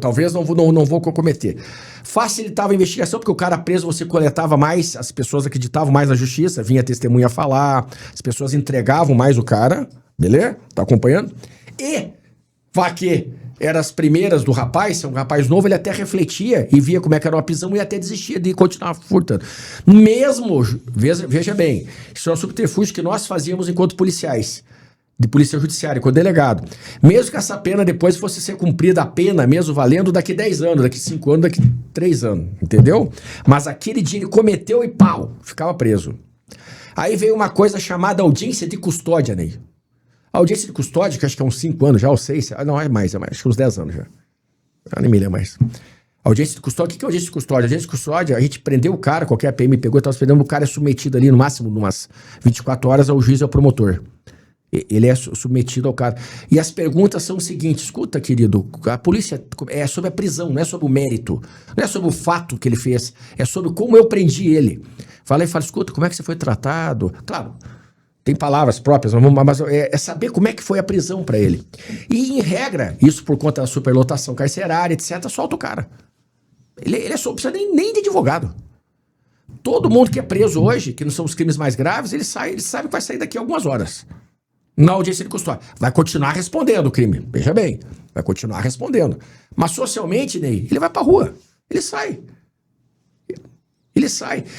Talvez não vou comprometer. Facilitava a investigação, porque o cara preso você coletava mais, as pessoas acreditavam mais na justiça, vinha a testemunha falar, as pessoas entregavam mais o cara, beleza? Tá acompanhando? E, que eram as primeiras do rapaz, um rapaz novo, ele até refletia e via como é que era uma prisão e até desistia de continuar furtando. Mesmo, veja bem, isso é um subterfúgio que nós fazíamos enquanto policiais, de polícia judiciária, com o delegado. Mesmo que essa pena depois fosse ser cumprida a pena, mesmo valendo daqui 10 anos, daqui 5 anos, daqui 3 anos, entendeu? Mas aquele dia ele cometeu e pau, ficava preso. Aí veio uma coisa chamada audiência de custódia, Ney. A audiência de custódia, que acho que é uns 5 anos já, ou 6, não, é mais, acho que uns 10 anos já. Nem me lembro mais. Audiência de custódia, o que é audiência de custódia? Audiência de custódia, a gente prendeu o cara, qualquer PM pegou, estava esperando, o cara é submetido ali, no máximo, umas 24 horas, ao juiz e ao promotor. Ele é submetido ao cara. E as perguntas são o seguinte, escuta, querido, a polícia é sobre a prisão, não é sobre o mérito, não é sobre o fato que ele fez, é sobre como eu prendi ele. Fala, escuta, como é que você foi tratado? Claro, tem palavras próprias, mas é saber como é que foi a prisão para ele. E, em regra, isso por conta da superlotação carcerária, etc., solta o cara. Ele é só, não precisa nem de advogado. Todo mundo que é preso hoje, que não são os crimes mais graves, ele sabe que vai sair daqui a algumas horas. Na audiência de custódia. Vai continuar respondendo o crime. Veja bem, vai continuar respondendo. Mas socialmente, Ney, ele vai pra rua. Ele sai.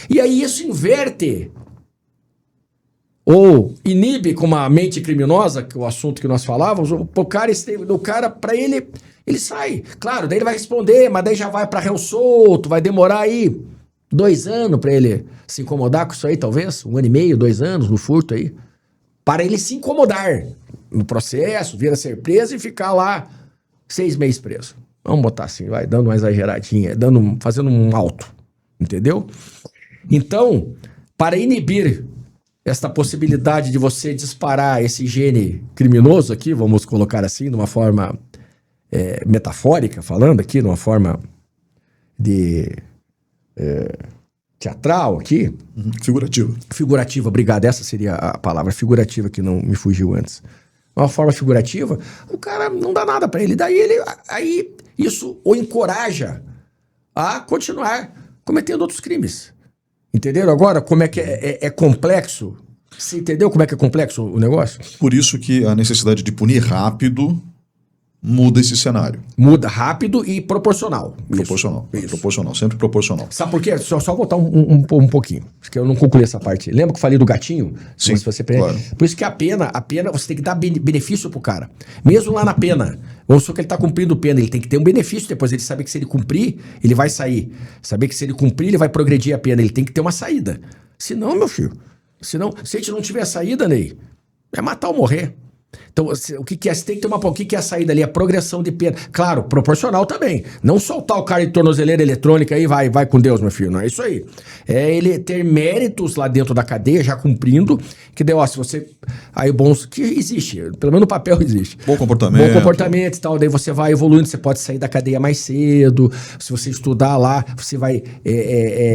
E aí isso inverte ou inibe com uma mente criminosa, que é o assunto que nós falávamos, o cara, pra ele sai. Claro, daí ele vai responder, mas daí já vai pra réu solto, vai demorar aí 2 anos pra ele se incomodar com isso aí, talvez. 1 ano e meio, 2 anos no furto aí. Para ele se incomodar no processo, vir a ser preso e ficar lá 6 meses preso. Vamos botar assim, vai dando uma exageradinha, fazendo um alto, entendeu? Então, para inibir esta possibilidade de você disparar esse gene criminoso aqui, vamos colocar assim, de uma forma metafórica, falando aqui, de uma forma de... teatral aqui. Figurativa, obrigado. Essa seria a palavra figurativa que não me fugiu antes. Uma forma figurativa, o cara não dá nada pra ele. Aí isso o encoraja a continuar cometendo outros crimes. Entenderam agora como é que é complexo? Você entendeu como é que é complexo o negócio? Por isso que a necessidade de punir rápido muda esse cenário. Muda rápido e proporcional. Proporcional. Isso. Proporcional, sempre proporcional. Sabe por quê? Só voltar um pouquinho. Acho que eu não concluí essa parte. Lembra que eu falei do gatinho? Sim, se você claro. Por isso que a pena você tem que dar benefício pro cara. Mesmo lá na pena. Ou só que ele tá cumprindo pena, ele tem que ter um benefício depois. Ele sabe que se ele cumprir, ele vai sair. Saber que se ele cumprir, ele vai progredir a pena. Ele tem que ter uma saída. Senão, meu filho, se a gente não tiver saída, Ney, é matar ou morrer. Então, o que é? Você tem que ter o que é a saída ali? A progressão de pena. Claro, proporcional também. Não soltar o cara de tornozeleira eletrônica aí, vai com Deus, meu filho. Não é isso aí. É ele ter méritos lá dentro da cadeia, já cumprindo, que deu, se você... Aí bons que existe, pelo menos no papel existe. Bom comportamento e tal, daí você vai evoluindo, você pode sair da cadeia mais cedo, se você estudar lá, você vai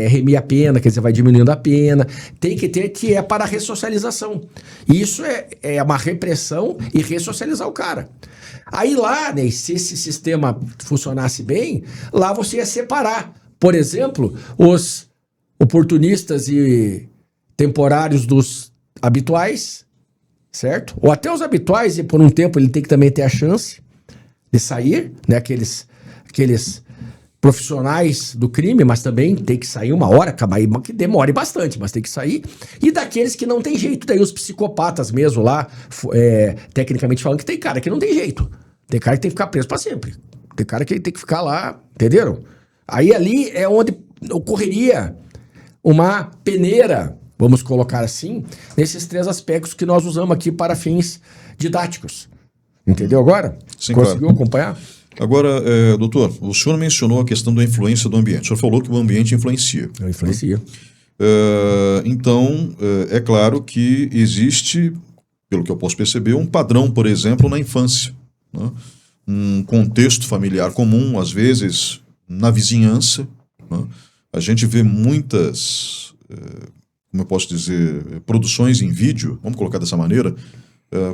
remir a pena, quer dizer, vai diminuindo a pena. Tem que ter que é para a ressocialização. Isso é uma repressão e ressocializar o cara. Aí lá, né, se esse sistema funcionasse bem, lá você ia separar, por exemplo, os oportunistas e temporários dos habituais, certo? Ou até os habituais, e por um tempo ele tem que também ter a chance de sair, né? Aqueles profissionais do crime, mas também tem que sair uma hora, que demore bastante, mas tem que sair. E daqueles que não tem jeito, daí os psicopatas mesmo lá, tecnicamente falando, que tem cara que não tem jeito. Tem cara que tem que ficar preso pra sempre. Tem cara que tem que ficar lá, entenderam? Aí ali é onde ocorreria uma peneira, vamos colocar assim, nesses 3 aspectos que nós usamos aqui para fins didáticos. Entendeu agora? Sim, Conseguiu claro. acompanhar? Agora, doutor, o senhor mencionou a questão da influência do ambiente. O senhor falou que o ambiente influencia. Eu influencia. Então, é claro que existe, pelo que eu posso perceber, um padrão, por exemplo, na infância, né? Um contexto familiar comum, às vezes na vizinhança, né? A gente vê muitas, como eu posso dizer, produções em vídeo, vamos colocar dessa maneira,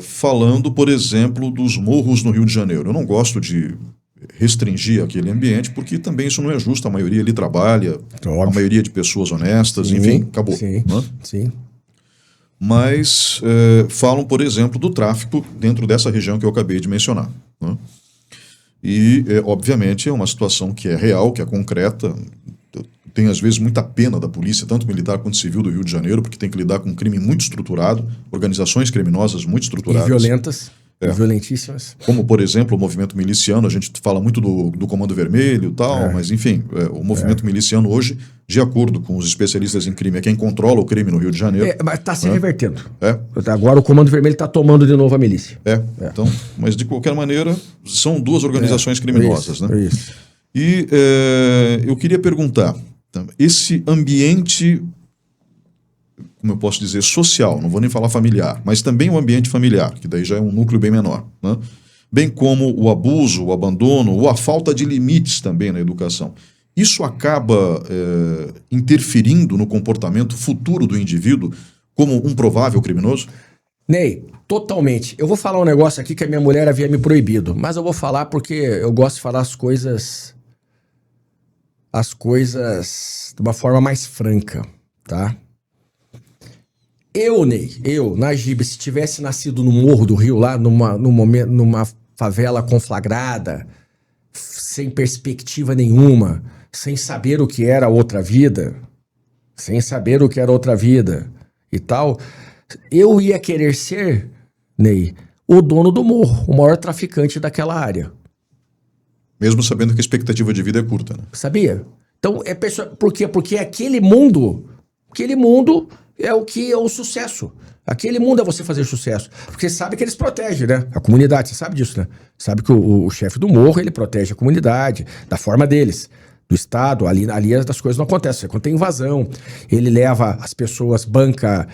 falando, por exemplo, dos morros no Rio de Janeiro. Eu não gosto de restringir aquele ambiente, porque também isso não é justo. A maioria ali trabalha, Óbvio. a maioria de pessoas honestas, Sim, enfim, acabou. Sim, né? sim. Mas falam, por exemplo, do tráfico dentro dessa região que eu acabei de mencionar, né? E, obviamente, é uma situação que é real, que é concreta. Tem, às vezes, muita pena da polícia, tanto militar quanto civil do Rio de Janeiro, porque tem que lidar com um crime muito estruturado, organizações criminosas muito estruturadas. E violentas, violentíssimas. Como, por exemplo, o movimento miliciano. A gente fala muito do Comando Vermelho e tal, mas, enfim, o movimento miliciano hoje, de acordo com os especialistas em crime, é quem controla o crime no Rio de Janeiro. Mas está se revertendo. É. Agora o Comando Vermelho está tomando de novo a milícia. Então, mas de qualquer maneira, são 2 organizações criminosas, isso, né? Isso. E eu queria perguntar, esse ambiente, como eu posso dizer, social, não vou nem falar familiar, mas também o ambiente familiar, que daí já é um núcleo bem menor, né? Bem como o abuso, o abandono, ou a falta de limites também na educação. Isso acaba interferindo no comportamento futuro do indivíduo como um provável criminoso? Ney, totalmente. Eu vou falar um negócio aqui que a minha mulher havia me proibido, mas eu vou falar porque eu gosto de falar as coisas de uma forma mais franca, tá? Ney, Najib, se tivesse nascido no Morro do Rio, lá numa favela conflagrada, sem perspectiva nenhuma, sem saber o que era outra vida, e tal, eu ia querer ser, Ney, o dono do morro, o maior traficante daquela área. Mesmo sabendo que a expectativa de vida é curta, né? Sabia? Então, por quê? Porque aquele mundo é o que é o sucesso. Aquele mundo é você fazer sucesso. Porque você sabe que eles protegem, né? A comunidade, você sabe disso, né? Sabe que o chefe do morro, ele protege a comunidade, da forma deles. Do Estado, ali as coisas não acontecem. Quando tem invasão, ele leva as pessoas, banca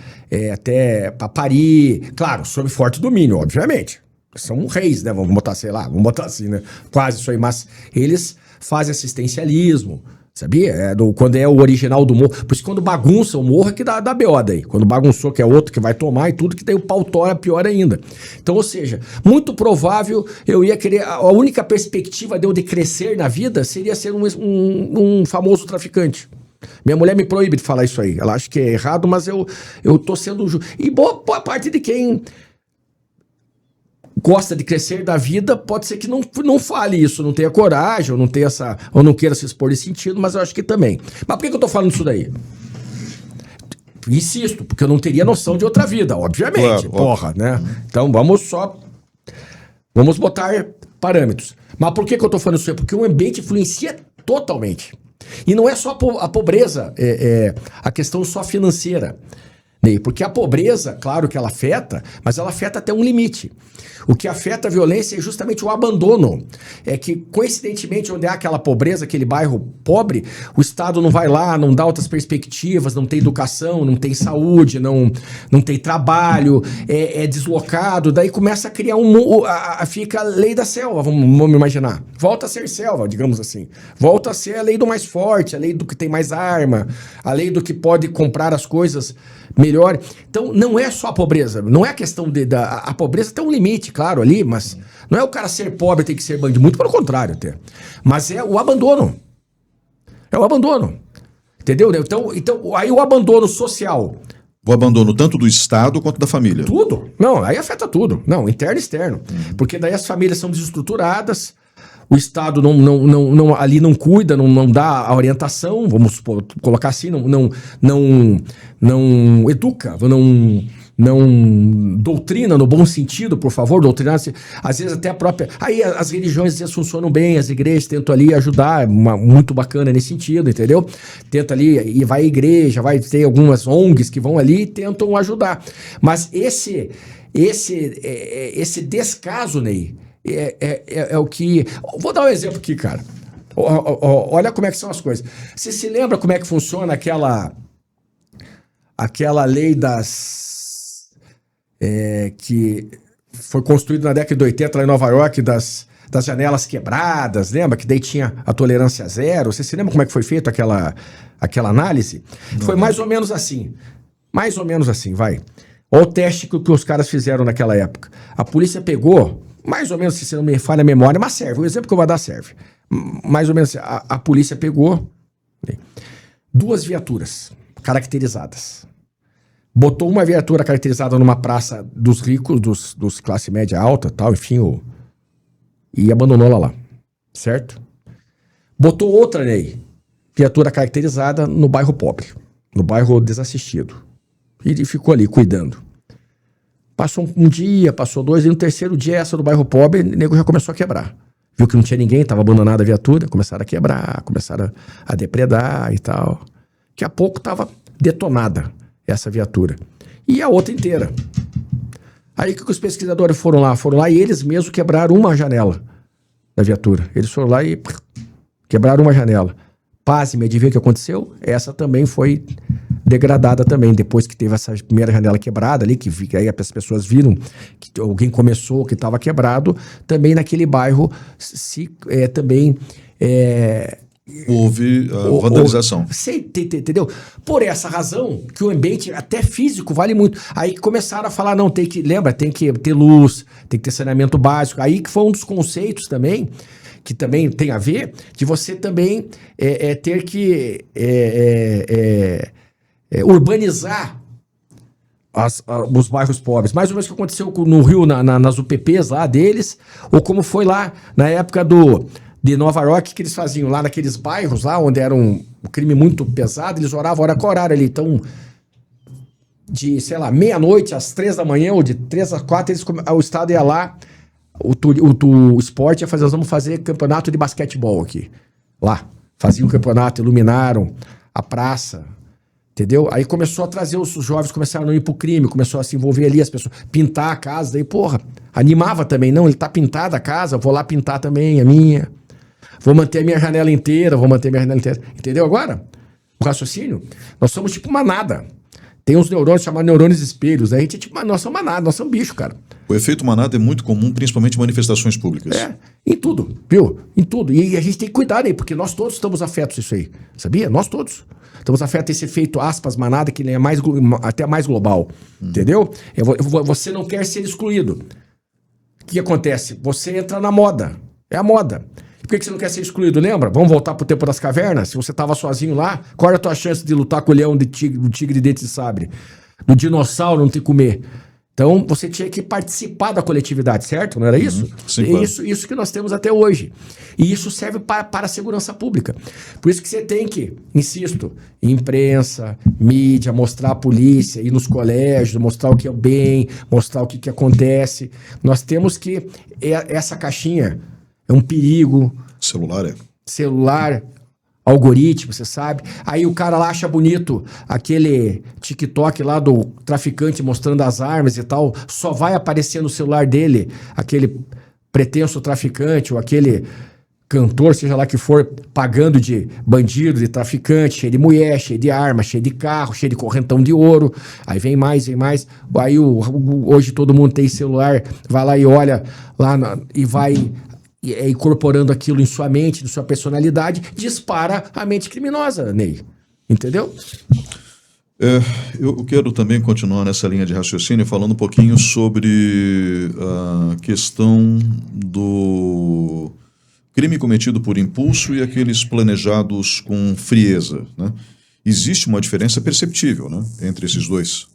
até pra parir. Claro, sob forte domínio, obviamente. São reis, né? Vamos botar, sei lá, vamos botar assim, né? Quase isso aí, mas eles fazem assistencialismo, sabia? Quando é o original do morro. Por isso, quando bagunça o morro é que dá BO daí. Quando bagunçou, que é outro que vai tomar e tudo, que daí o pau tora pior ainda. Então, ou seja, muito provável eu ia querer. A única perspectiva de eu de crescer na vida seria ser um famoso traficante. Minha mulher me proíbe de falar isso aí. Ela acha que é errado, mas eu tô sendo justo. E boa parte de quem gosta de crescer da vida, pode ser que não fale isso, não tenha coragem, ou não queira se expor nesse sentido, mas eu acho que também. Mas por que eu tô falando isso daí? Insisto, porque eu não teria noção de outra vida, obviamente, claro, né? Então vamos botar parâmetros. Mas por que eu tô falando isso aí? Porque o ambiente influencia totalmente. E não é só a pobreza, a questão só financeira. Porque a pobreza, claro que ela afeta, mas ela afeta até um limite. O que afeta a violência é justamente o abandono. É que, coincidentemente, onde há aquela pobreza, aquele bairro pobre, o Estado não vai lá, não dá outras perspectivas, não tem educação, não tem saúde, não tem trabalho, é deslocado, daí começa a criar fica a lei da selva, vamos imaginar. Volta a ser selva, digamos assim. Volta a ser a lei do mais forte, a lei do que tem mais arma, a lei do que pode comprar as coisas melhor. Então, não é só a pobreza, não é a questão a pobreza tem um limite, claro, ali, mas não é o cara ser pobre tem que ser bandido, muito pelo contrário até. Mas é o abandono. É o abandono. Entendeu? Então aí o abandono social. O abandono tanto do Estado quanto da família. Tudo. Não, aí afeta tudo. Não, interno e externo. Porque daí as famílias são desestruturadas, o Estado ali não cuida, não dá a orientação, vamos colocar assim, não educa, não doutrina no bom sentido, por favor, doutrinar, às vezes até a própria... Aí as religiões às vezes funcionam bem, as igrejas tentam ali ajudar, muito bacana nesse sentido, entendeu? Tenta ali, e vai à igreja, vai ter algumas ONGs que vão ali e tentam ajudar. Mas esse descaso, Ney, é o que... Vou dar um exemplo aqui, cara. Olha como é que são as coisas. Você se lembra como é que funciona aquela lei que foi construída na década de 80 lá em Nova York, das janelas quebradas, lembra? Que daí tinha a tolerância zero. Você se lembra como é que foi feita aquela análise? Não. Foi mais ou menos assim. Mais ou menos assim, vai. Olha o teste que os caras fizeram naquela época. A polícia pegou, mais ou menos, se não me falha a memória, mas serve. O exemplo que eu vou dar serve. Mais ou menos, a polícia pegou 2 viaturas caracterizadas. Botou uma viatura caracterizada numa praça dos ricos, dos classe média alta, tal, enfim, e abandonou ela lá, certo? Botou outra, Ney, viatura caracterizada no bairro pobre, no bairro desassistido. E ele ficou ali cuidando. Passou um dia, passou 2, e no terceiro dia essa do bairro pobre, o nego já começou a quebrar. Viu que não tinha ninguém, estava abandonada a viatura, começaram a quebrar, começaram a depredar e tal. Daqui a pouco estava detonada essa viatura. E a outra inteira. Aí que os pesquisadores foram lá e eles mesmos quebraram uma janela da viatura. Eles foram lá e quebraram uma janela. Pasme, adivinha o que aconteceu? Essa também foi degradada também, depois que teve essa primeira janela quebrada ali, que aí as pessoas viram que alguém começou, que estava quebrado, também naquele bairro também houve vandalização. Entendeu? Por essa razão, que o ambiente, até físico, vale muito. Aí começaram a falar, não, tem que ter luz, tem que ter saneamento básico. Aí que foi um dos conceitos também, que também tem a ver, de você também ter que urbanizar os bairros pobres. Mais ou menos o que aconteceu no Rio, nas UPPs lá deles, ou como foi lá na época de Nova York, que eles faziam lá naqueles bairros lá, onde era um crime muito pesado, eles oravam hora com horário ali. Então, de, sei lá, meia-noite às 3 da manhã, ou de 3 às 4, o Estado ia lá, o esporte ia fazer, nós vamos fazer campeonato de basquetebol aqui. Lá. Faziam um campeonato, iluminaram a praça, entendeu? Aí começou a trazer, os jovens começaram a não ir pro crime, começou a se envolver ali, as pessoas, pintar a casa, daí, porra, animava também, não, ele tá pintada a casa, vou lá pintar também a minha. Vou manter a minha janela inteira, entendeu agora? O raciocínio? Nós somos tipo manada. Tem uns neurônios chamados neurônios espelhos. A gente é tipo, nós somos manada, nós somos bicho, cara. O efeito manada é muito comum, principalmente em manifestações públicas. Em tudo, viu? Em tudo. E a gente tem que cuidar aí, porque nós todos estamos afetos a isso aí. Sabia? Nós todos. Estamos afetos a esse efeito, aspas, manada, que é até mais global. Entendeu? Você não quer ser excluído. O que acontece? Você entra na moda. É a moda. Por que você não quer ser excluído? Lembra? Vamos voltar pro tempo das cavernas? Se você estava sozinho lá, qual era a tua chance de lutar com o leão, do tigre de dente de sabre? Do dinossauro não te comer? Então, você tinha que participar da coletividade, certo? Não era isso? Sim, claro. Isso que nós temos até hoje. E isso serve para a segurança pública. Por isso que você tem que, insisto, imprensa, mídia, mostrar a polícia, ir nos colégios, mostrar o que é o bem, mostrar o que acontece. Nós temos que... Essa caixinha é um perigo. Celular, algoritmo, você sabe. Aí o cara lá acha bonito aquele TikTok lá do traficante mostrando as armas e tal. Só vai aparecer no celular dele aquele pretenso traficante ou aquele cantor, seja lá que for, pagando de bandido, de traficante, cheio de mulher, cheio de arma, cheio de carro, cheio de correntão de ouro. Aí vem mais. Aí hoje todo mundo tem celular, vai lá e olha lá e vai... incorporando aquilo em sua mente, em sua personalidade, dispara a mente criminosa, Ney. Entendeu? Eu quero também continuar nessa linha de raciocínio falando um pouquinho sobre a questão do crime cometido por impulso e aqueles planejados com frieza, né? Existe uma diferença perceptível, né, entre esses dois?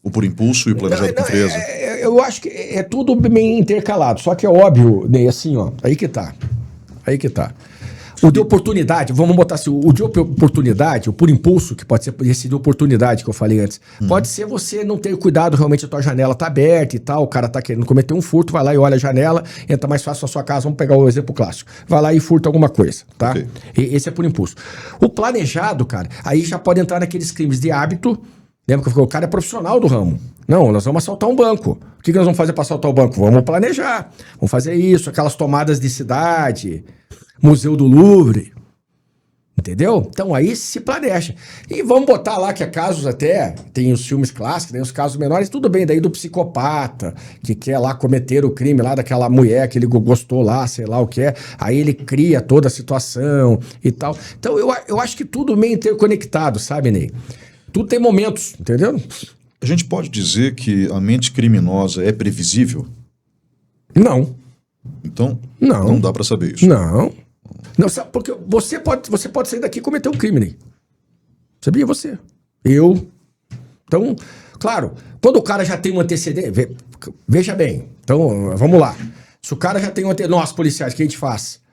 O por impulso e o planejado com frieza? Eu acho que é tudo bem intercalado, só que é óbvio, Ney, assim, ó, aí que tá. O de oportunidade, vamos botar assim, o de oportunidade, o por impulso, que pode ser esse de oportunidade que eu falei antes, pode ser você não ter cuidado, realmente a tua janela tá aberta e tal, o cara tá querendo cometer um furto, vai lá e olha a janela, entra mais fácil na sua casa, vamos pegar o exemplo clássico, vai lá e furta alguma coisa, tá? Okay. Esse é por impulso. O planejado, cara, aí já pode entrar naqueles crimes de hábito. Lembra que eu falei, o cara é profissional do ramo. Não, nós vamos assaltar um banco. O que nós vamos fazer para assaltar o banco? Vamos planejar. Vamos fazer isso, aquelas tomadas de cidade, Museu do Louvre. Entendeu? Então aí se planeja. E vamos botar lá que é casos até, tem os filmes clássicos, tem os casos menores, tudo bem, daí do psicopata, que quer lá cometer o crime lá daquela mulher que ele gostou lá, sei lá o que é, aí ele cria toda a situação e tal. Então eu acho que tudo meio interconectado, sabe, Ney? Tudo tem momentos, entendeu? A gente pode dizer que a mente criminosa é previsível? Não. Então, Não. não dá para saber isso. Não. Não, sabe, porque você pode sair daqui e cometer um crime, Ney. Sabia você? Eu. Então, claro, quando o cara já tem um antecedente, veja bem. Então, vamos lá. Se o cara já tem um antecedente, nós policiais, o que a gente faz?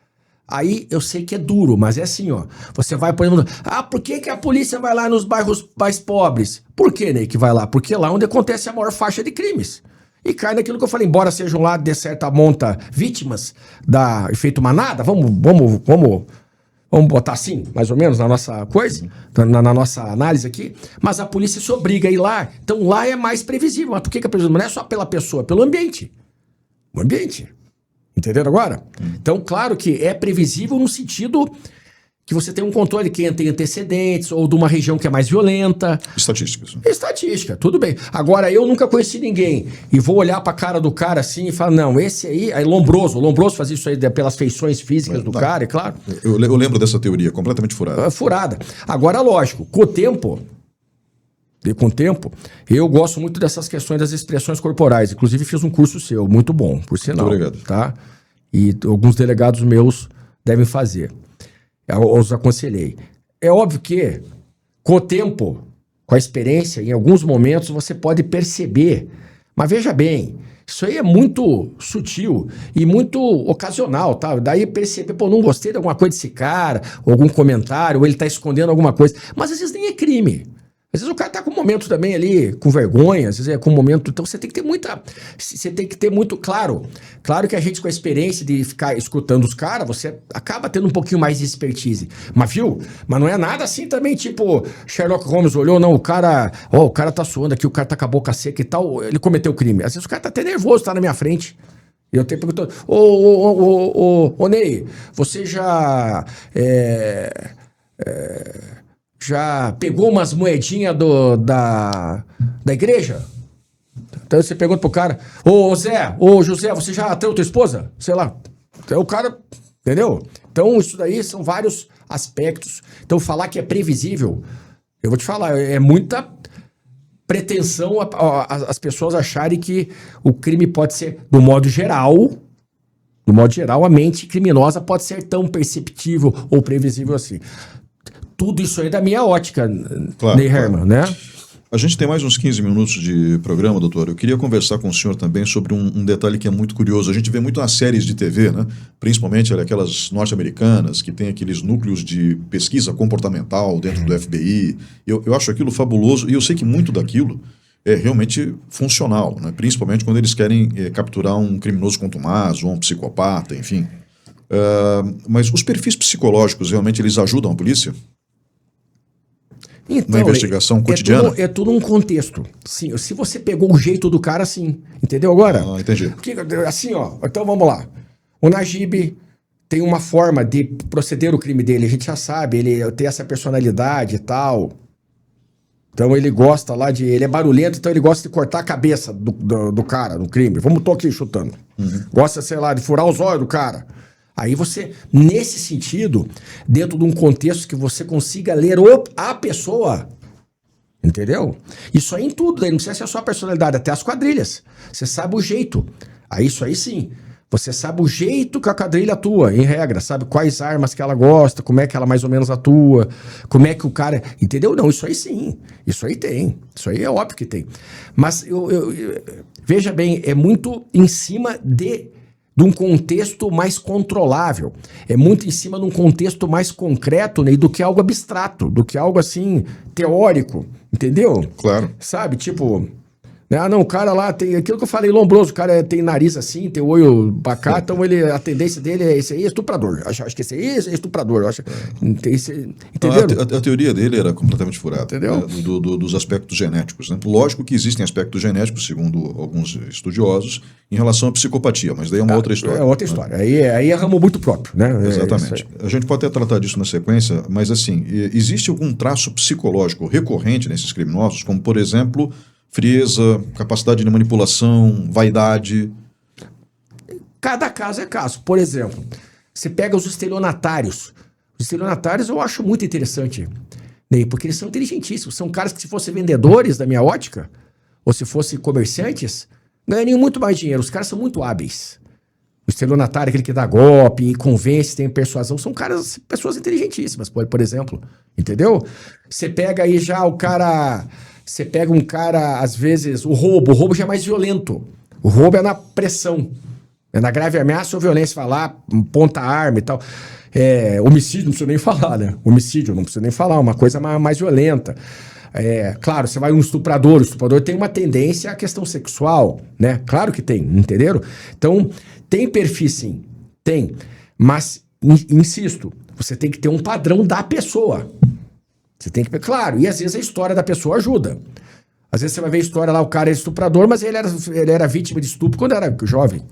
Aí eu sei que é duro, mas é assim, ó. Você vai, por exemplo, por que a polícia vai lá nos bairros mais pobres? Por que, Ney, que vai lá? Porque é lá onde acontece a maior faixa de crimes. E cai naquilo que eu falei, embora sejam lá de certa monta vítimas da efeito manada, vamos botar assim, mais ou menos, na nossa coisa, na nossa análise aqui, mas a polícia se obriga a ir lá. Então lá é mais previsível. Mas por que é previsível? Não é só pela pessoa, é pelo ambiente. O ambiente. Entenderam agora? Então, claro que é previsível no sentido que você tem um controle de quem tem antecedentes ou de uma região que é mais violenta. Estatísticas. Estatística, tudo bem. Agora, eu nunca conheci ninguém e vou olhar pra cara do cara assim e falar, não, esse aí é Lombroso. O Lombroso fazia isso aí pelas feições físicas do cara, é claro. Eu lembro dessa teoria, completamente furada. Furada. Agora, lógico, com o tempo, eu gosto muito dessas questões das expressões corporais. Inclusive, fiz um curso seu, muito bom, por sinal. Muito obrigado. Tá? E alguns delegados meus devem fazer. Eu os aconselhei. É óbvio que, com o tempo, com a experiência, em alguns momentos você pode perceber. Mas veja bem, isso aí é muito sutil e muito ocasional, tá? Daí perceber, pô, não gostei de alguma coisa desse cara, ou algum comentário, ou ele tá escondendo alguma coisa. Mas às vezes nem é crime. Às vezes o cara tá com um momento também ali, com vergonha, às vezes é com um momento... Então você tem que ter muito claro. Claro que a gente com a experiência de ficar escutando os caras, você acaba tendo um pouquinho mais de expertise. Mas viu? Mas não é nada assim também, tipo, Sherlock Holmes olhou, não, o cara tá suando aqui, o cara tá com a boca seca e tal, ele cometeu crime. Às vezes o cara tá até nervoso, tá na minha frente. E eu tenho perguntado, ô Ney, você já pegou umas moedinhas da igreja? Então você pergunta pro cara, ô José, você já traiu tua esposa? Sei lá. Então o cara, entendeu? Então isso daí são vários aspectos. Então falar que é previsível, eu vou te falar, é muita pretensão as pessoas acharem que o crime pode ser, do modo geral, a mente criminosa pode ser tão perceptível ou previsível assim. Tudo isso aí da minha ótica, claro, Ney Herman, né? A gente tem mais uns 15 minutos de programa, doutor. Eu queria conversar com o senhor também sobre um detalhe que é muito curioso. A gente vê muito nas séries de TV, né? Principalmente aquelas norte-americanas que tem aqueles núcleos de pesquisa comportamental dentro do FBI. Eu acho aquilo fabuloso e eu sei que muito daquilo é realmente funcional, né? Principalmente quando eles querem capturar um criminoso contumaz ou um psicopata, enfim. Mas os perfis psicológicos realmente eles ajudam a polícia? Então, na investigação cotidiana? É tudo um contexto. Sim, se você pegou o jeito do cara, sim. Entendeu agora? Entendi. Porque, assim, ó. Então vamos lá. O Najib tem uma forma de proceder o crime dele. A gente já sabe, ele tem essa personalidade e tal. Então ele gosta lá de... Ele é barulhento, então ele gosta de cortar a cabeça do cara, no crime. Vamos tô aqui chutando. Gosta, sei lá, de furar os olhos do cara. Aí você, nesse sentido, dentro de um contexto que você consiga ler a pessoa, entendeu? Isso aí em tudo, não precisa ser só a personalidade, até as quadrilhas. Você sabe o jeito. Aí isso aí sim. Você sabe o jeito que a quadrilha atua, em regra. Sabe quais armas que ela gosta, como é que ela mais ou menos atua, como é que o cara... Entendeu? Não, isso aí sim. Isso aí tem. Isso aí é óbvio que tem. Mas, veja bem, é muito em cima de um contexto mais controlável. É muito em cima de um contexto mais concreto, Ney, do que algo abstrato, do que algo assim, teórico, entendeu? Claro. Sabe, tipo... Ah, não, o cara lá tem aquilo que eu falei, lombroso, o cara tem nariz assim, tem olho bacana, então a tendência dele é esse aí, é estuprador. Acho que esse aí é estuprador. Entenderam? A teoria dele era completamente furada. Entendeu? Né, dos aspectos genéticos. Né? Lógico que existem aspectos genéticos, segundo alguns estudiosos, em relação à psicopatia, mas daí é uma outra história. É outra história. Aí é ramo muito próprio, né? Exatamente. A gente pode até tratar disso na sequência, mas assim, existe algum traço psicológico recorrente nesses criminosos, como, por exemplo, frieza, capacidade de manipulação, vaidade? Cada caso é caso. Por exemplo, você pega os estelionatários. Os estelionatários eu acho muito interessante, Ney, porque eles são inteligentíssimos. São caras que, se fossem vendedores, da minha ótica, ou se fossem comerciantes, ganhariam muito mais dinheiro. Os caras são muito hábeis. O estelionatário, aquele que dá golpe e convence, tem persuasão, são pessoas inteligentíssimas, por exemplo. Entendeu? Você pega aí já o cara... Você pega um cara, às vezes, o roubo já é mais violento. O roubo é na pressão. É na grave ameaça ou violência, vai lá, ponta a arma e tal. Homicídio, não precisa nem falar, né? Homicídio, não precisa nem falar, uma coisa mais violenta. Claro, você vai um estuprador, o estuprador tem uma tendência à questão sexual, né? Claro que tem, entenderam? Então, tem perfis sim, tem. Mas, insisto, você tem que ter um padrão da pessoa. Você tem que... Claro, e às vezes a história da pessoa ajuda. Às vezes você vai ver a história lá, o cara é estuprador, mas ele era vítima de estupro quando era jovem.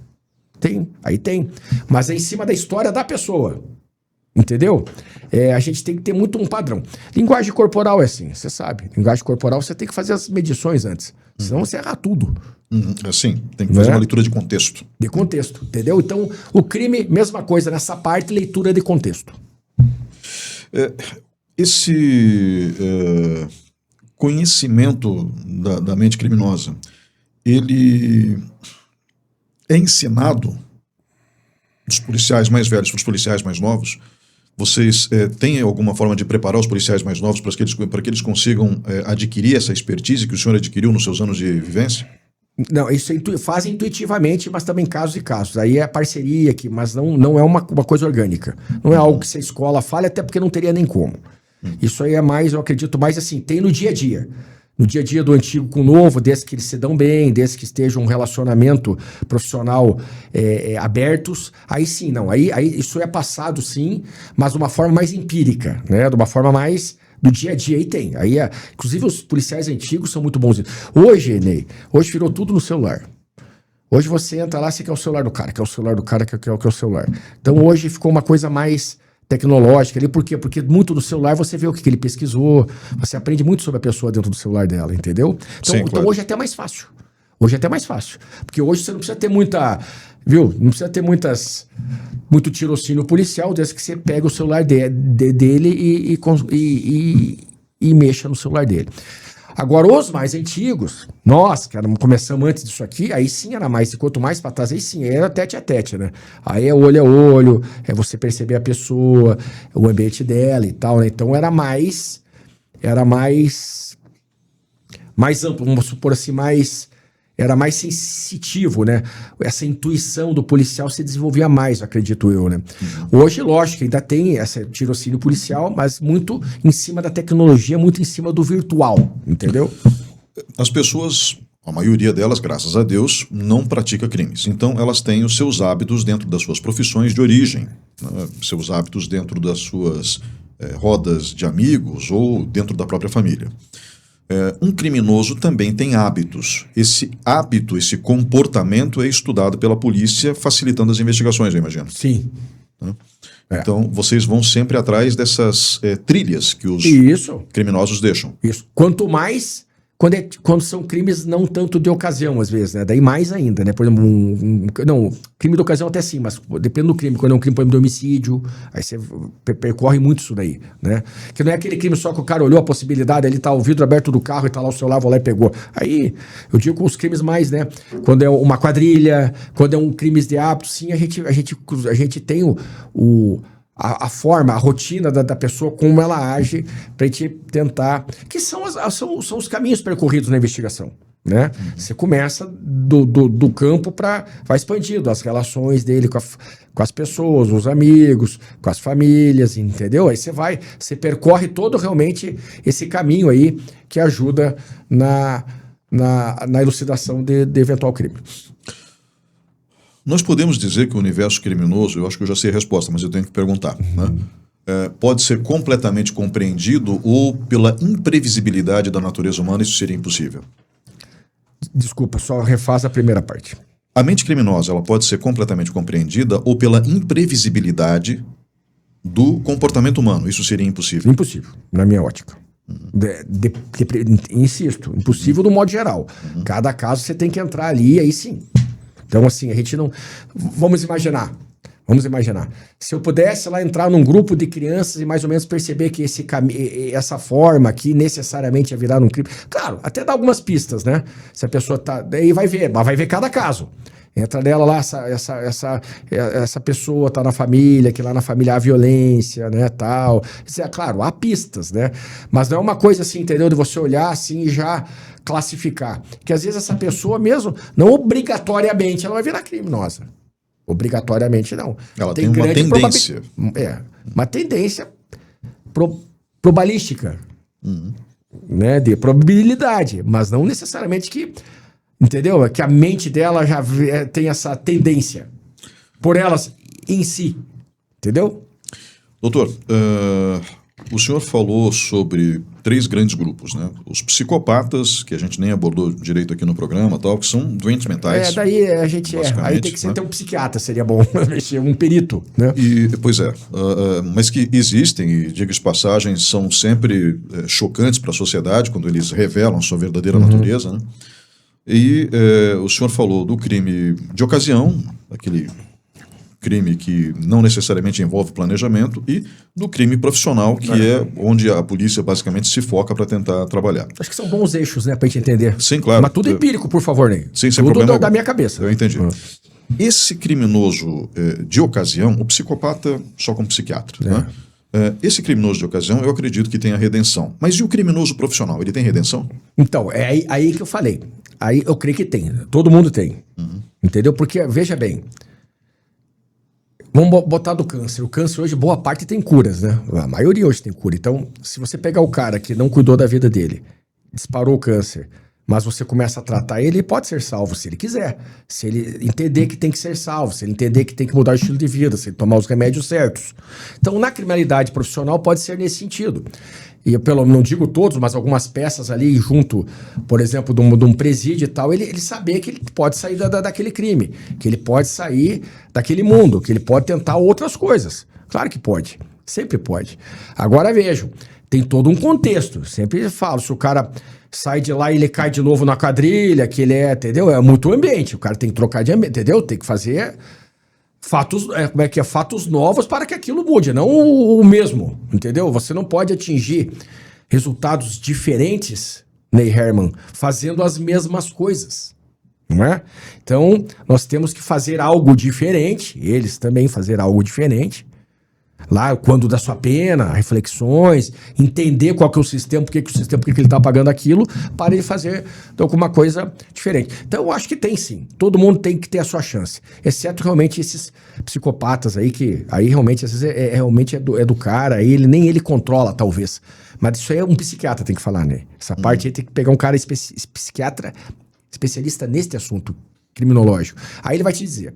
Aí tem. Mas é em cima da história da pessoa. Entendeu? A gente tem que ter muito um padrão. Linguagem corporal é assim, você sabe. Linguagem corporal você tem que fazer as medições antes. Senão você erra tudo. Sim, tem que fazer uma leitura de contexto. De contexto, entendeu? Então, o crime, mesma coisa nessa parte, leitura de contexto. Esse conhecimento da mente criminosa, ele é ensinado dos policiais mais velhos para os policiais mais novos? Vocês têm alguma forma de preparar os policiais mais novos para que eles consigam adquirir essa expertise que o senhor adquiriu nos seus anos de vivência? Não, isso fazem intuitivamente, mas também casos e casos. Aí é parceria, mas não é uma coisa orgânica. Não é algo que se a escola fale, até porque não teria nem como. Isso aí é mais, eu acredito, mais assim, tem no dia a dia. No dia a dia do antigo com o novo, desde que eles se dão bem, desde que esteja um relacionamento profissional abertos, aí sim, não. Aí isso é passado sim, mas de uma forma mais empírica, né? De uma forma mais do dia a dia, aí tem. Inclusive os policiais antigos são muito bons. Hoje, Ney, virou tudo no celular. Hoje você entra lá, você quer o celular do cara, quer o celular do cara, quer o celular. Então hoje ficou uma coisa mais tecnológica ali, por quê? Porque muito no celular você vê o que ele pesquisou, você aprende muito sobre a pessoa dentro do celular dela, entendeu? Então, Sim, claro. Hoje é até mais fácil. Hoje é até mais fácil. Porque hoje você não precisa ter viu? Não precisa ter muito tirocínio policial, desde que você pega o celular dele e mexa no celular dele. Agora, os mais antigos, nós, que começamos antes disso aqui, aí sim era mais, e quanto mais pra trás, aí sim, era tete a tete, né? Aí é olho a olho, é você perceber a pessoa, o ambiente dela e tal, né? Então era mais amplo, vamos supor assim, era mais sensitivo, né? Essa intuição do policial se desenvolvia mais, acredito eu, né? Hoje, lógico, ainda tem esse tirocínio policial, mas muito em cima da tecnologia, muito em cima do virtual, entendeu? As pessoas, a maioria delas, graças a Deus, não pratica crimes. Então, elas têm os seus hábitos dentro das suas profissões de origem, né? Seus hábitos dentro das suas rodas de amigos ou dentro da própria família. Um criminoso também tem hábitos. Esse hábito, esse comportamento é estudado pela polícia, facilitando as investigações, eu imagino. Sim. Então, vocês vão sempre atrás dessas trilhas que os criminosos deixam. Isso. Quanto mais... Quando são crimes não tanto de ocasião, às vezes, né? Daí mais ainda, né? Por exemplo, não, crime de ocasião até sim, mas depende do crime. Quando é um crime, por exemplo, de homicídio, aí você percorre muito isso daí, né? Que não é aquele crime só que o cara olhou a possibilidade, ele tá o vidro aberto do carro e tá lá o celular, vou lá e pegou. Aí, eu digo com os crimes mais, né? Quando é uma quadrilha, quando é um crime de hábito, sim, a gente tem a forma, a rotina da pessoa, como ela age, pra gente tentar... Que são os caminhos percorridos na investigação, né? Você começa do campo vai expandindo as relações dele com as pessoas, os amigos, com as famílias, entendeu? Aí você percorre todo realmente esse caminho aí que ajuda na elucidação de eventual crime. Nós podemos dizer que o universo criminoso, eu acho que eu já sei a resposta, mas eu tenho que perguntar, né? Pode ser completamente compreendido ou pela imprevisibilidade da natureza humana isso seria impossível? Desculpa, só refaz a primeira parte. A mente criminosa, ela pode ser completamente compreendida ou pela imprevisibilidade do comportamento humano, isso seria impossível? Impossível, na minha ótica. Insisto, impossível do modo geral. Cada caso você tem que entrar ali, aí sim. Então, assim, a gente não... Vamos imaginar. Se eu pudesse lá entrar num grupo de crianças e mais ou menos perceber que essa forma aqui necessariamente ia virar um crime. Claro, até dá algumas pistas, né? Se a pessoa tá... Daí vai ver cada caso. Entra nela lá, essa pessoa tá na família, que lá na família há violência, né, tal. Claro, há pistas, né? Mas não é uma coisa assim, entendeu? De você olhar assim e já classificar. Que às vezes essa pessoa mesmo, não obrigatoriamente, ela vai virar criminosa. Obrigatoriamente não. Ela tem uma tendência. Uma tendência probabilística, né, de probabilidade, mas não necessariamente que, entendeu? Que a mente dela já tem essa tendência por elas em si, entendeu? Doutor, o senhor falou sobre 3 grandes grupos, né? Os psicopatas, que a gente nem abordou direito aqui no programa, tal, que são doentes mentais. Daí a gente aí tem que ser até um psiquiatra, seria bom, um perito, né? Pois é, mas que existem, e diga de passagem, são sempre chocantes para a sociedade quando eles revelam a sua verdadeira natureza, né? E o senhor falou do crime de ocasião, aquele crime que não necessariamente envolve planejamento, e do crime profissional, que é onde a polícia basicamente se foca para tentar trabalhar. Acho que são bons eixos, né, pra gente entender. Sim, claro. Mas tudo empírico, por favor, Ney. Sim, sem tudo problema da minha cabeça. Eu entendi. Esse criminoso de ocasião, o psicopata só com psiquiatra, né? Esse criminoso de ocasião, eu acredito que tem a redenção. Mas e o criminoso profissional, ele tem redenção? Então, é aí que eu falei. Aí eu creio que tem. Todo mundo tem. Entendeu? Porque, veja bem, vamos botar do câncer. O câncer hoje, boa parte tem curas, né? A maioria hoje tem cura. Então, se você pegar o cara que não cuidou da vida dele, disparou o câncer, mas você começa a tratar ele pode ser salvo se ele quiser. Se ele entender que tem que ser salvo, se ele entender que tem que mudar o estilo de vida, se ele tomar os remédios certos. Então, na criminalidade profissional pode ser nesse sentido. E eu não digo todos, mas algumas peças ali junto, por exemplo, de um presídio e tal, ele saber que ele pode sair daquele crime, que ele pode sair daquele mundo, que ele pode tentar outras coisas. Claro que pode, sempre pode. Agora vejam, tem todo um contexto. Sempre falo, se o cara sai de lá e ele cai de novo na quadrilha, que ele entendeu? É muito ambiente, o cara tem que trocar de ambiente, entendeu? Tem que fazer... fatos novos para que aquilo mude, não o mesmo, entendeu? Você não pode atingir resultados diferentes, Ney Herman, fazendo as mesmas coisas, não é? Então, nós temos que fazer algo diferente, eles também fazer algo diferente, lá, quando da sua pena, reflexões, entender qual que é o sistema, por que ele está pagando aquilo, para ele fazer alguma coisa diferente. Então, eu acho que tem sim. Todo mundo tem que ter a sua chance. Exceto realmente esses psicopatas aí, que aí realmente, às vezes, realmente é do cara, aí nem ele controla, talvez. Mas isso aí é um psiquiatra tem que falar, né? Essa parte aí tem que pegar um cara psiquiatra, especialista neste assunto criminológico. Aí ele vai te dizer.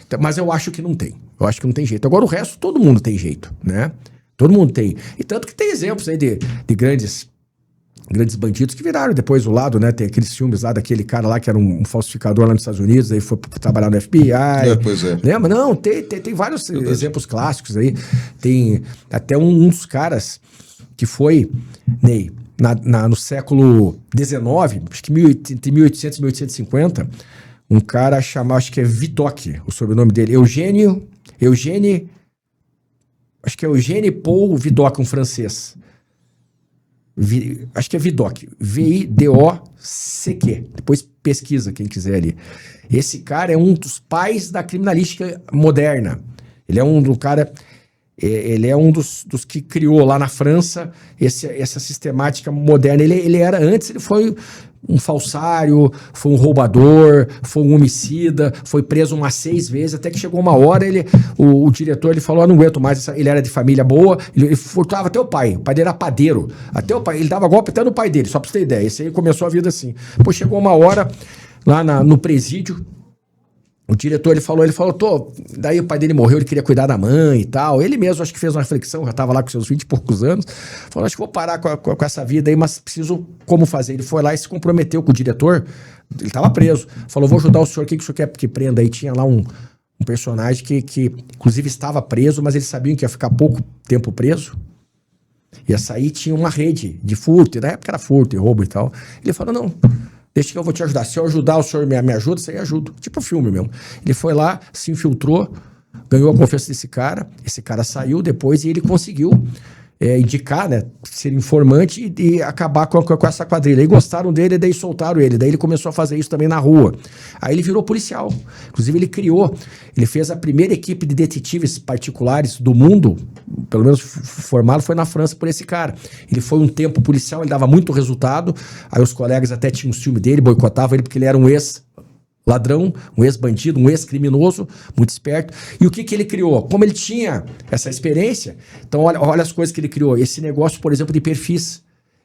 Então, mas eu acho que não tem. Eu acho que não tem jeito. Agora o resto, todo mundo tem jeito, né? Todo mundo tem. E tanto que tem exemplos aí de grandes bandidos que viraram depois o lado, né? Tem aqueles filmes lá daquele cara lá que era um falsificador lá nos Estados Unidos, aí foi trabalhar no FBI. Pois é. Lembra? Não, tem vários exemplos clássicos aí. Tem até um dos caras que foi, Ney, no século XIX, acho que entre 1800 e 1850, um cara chamado, acho que é Vidocq, o sobrenome dele, Eugène Paul Vidocq, um francês. Acho que é Vidocq, Vidocq. Depois pesquisa, quem quiser ali. Esse cara é um dos pais da criminalística moderna. Ele é um dos que criou lá na França essa sistemática moderna. Ele foi um falsário, foi um roubador, foi um homicida, foi preso umas 6 vezes, até que chegou uma hora, o diretor ele falou, não aguento mais, ele era de família boa, ele furtava até o pai dele era padeiro, até o pai, ele dava golpe até no pai dele, só pra você ter ideia, esse aí começou a vida assim. Depois chegou uma hora, lá no presídio, o diretor, ele falou, daí o pai dele morreu, ele queria cuidar da mãe e tal. Ele mesmo, acho que fez uma reflexão, já estava lá com seus 20 e poucos anos. Falou, acho que vou parar com essa vida aí, mas preciso como fazer. Ele foi lá e se comprometeu com o diretor, ele estava preso. Falou, vou ajudar o senhor, o que o senhor quer que prenda aí? Tinha lá um personagem que inclusive estava preso, mas eles sabiam que ia ficar pouco tempo preso. Ia sair, tinha uma rede de furto, e na época era furto e roubo e tal. Ele falou, não, deixa que eu vou te ajudar. Se eu ajudar, o senhor me ajuda, você ajuda. Tipo filme mesmo. Ele foi lá, se infiltrou, ganhou a confiança desse cara. Esse cara saiu depois e ele conseguiu indicar, né, ser informante e acabar com essa quadrilha. Aí gostaram dele e daí soltaram ele. Daí ele começou a fazer isso também na rua. Aí ele virou policial. Inclusive ele fez a primeira equipe de detetives particulares do mundo, pelo menos formado foi na França por esse cara. Ele foi um tempo policial, ele dava muito resultado. Aí os colegas até tinham um ciúme dele, boicotavam ele porque ele era um ex-ladrão, um ex-bandido, um ex-criminoso, muito esperto. E o que ele criou? Como ele tinha essa experiência, então olha as coisas que ele criou. Esse negócio, por exemplo, de perfis.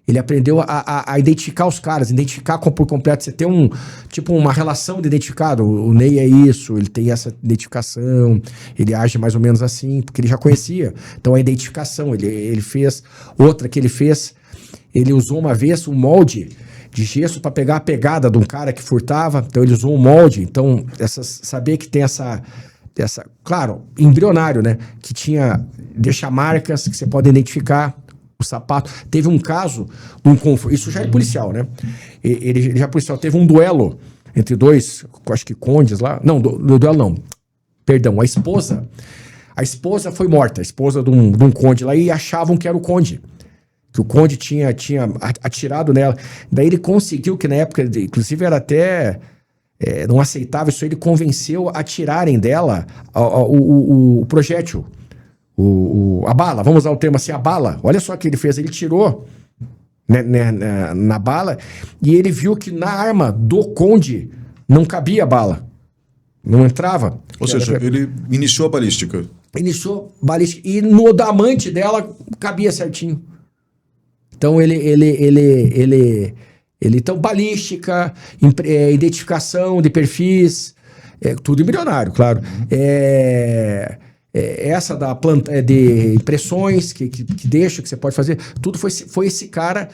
Ele aprendeu a identificar os caras, identificar por completo. Você tem uma relação de identificado. O Ney é isso, ele tem essa identificação, ele age mais ou menos assim, porque ele já conhecia. Então a identificação, ele fez. Outra que ele fez, ele usou uma vez um molde de gesso para pegar a pegada de um cara que furtava. Então ele usou um molde. Então, saber que tem essa, claro, embrionário, né? Que deixa marcas que você pode identificar. O sapato. Teve um caso de um confronto. Isso já é policial, né? Ele já é policial. Teve um duelo entre dois, acho que condes lá. Não, do duelo não. Perdão, a esposa. A esposa foi morta, a esposa de um conde lá, e achavam que era o conde. Que o conde tinha atirado nela. Daí ele conseguiu, que na época, inclusive era até. Não aceitava isso, ele convenceu a tirarem dela o projétil. A bala, vamos usar o termo assim, a bala. Olha só o que ele fez, ele tirou na bala e ele viu que na arma do conde não cabia bala, não entrava. Ou seja, ele iniciou a balística. Iniciou balística e no da amante dela cabia certinho. Então então balística, identificação de perfis, tudo embrionário, claro. Essa da planta de impressões que deixa, que você pode fazer, tudo foi esse cara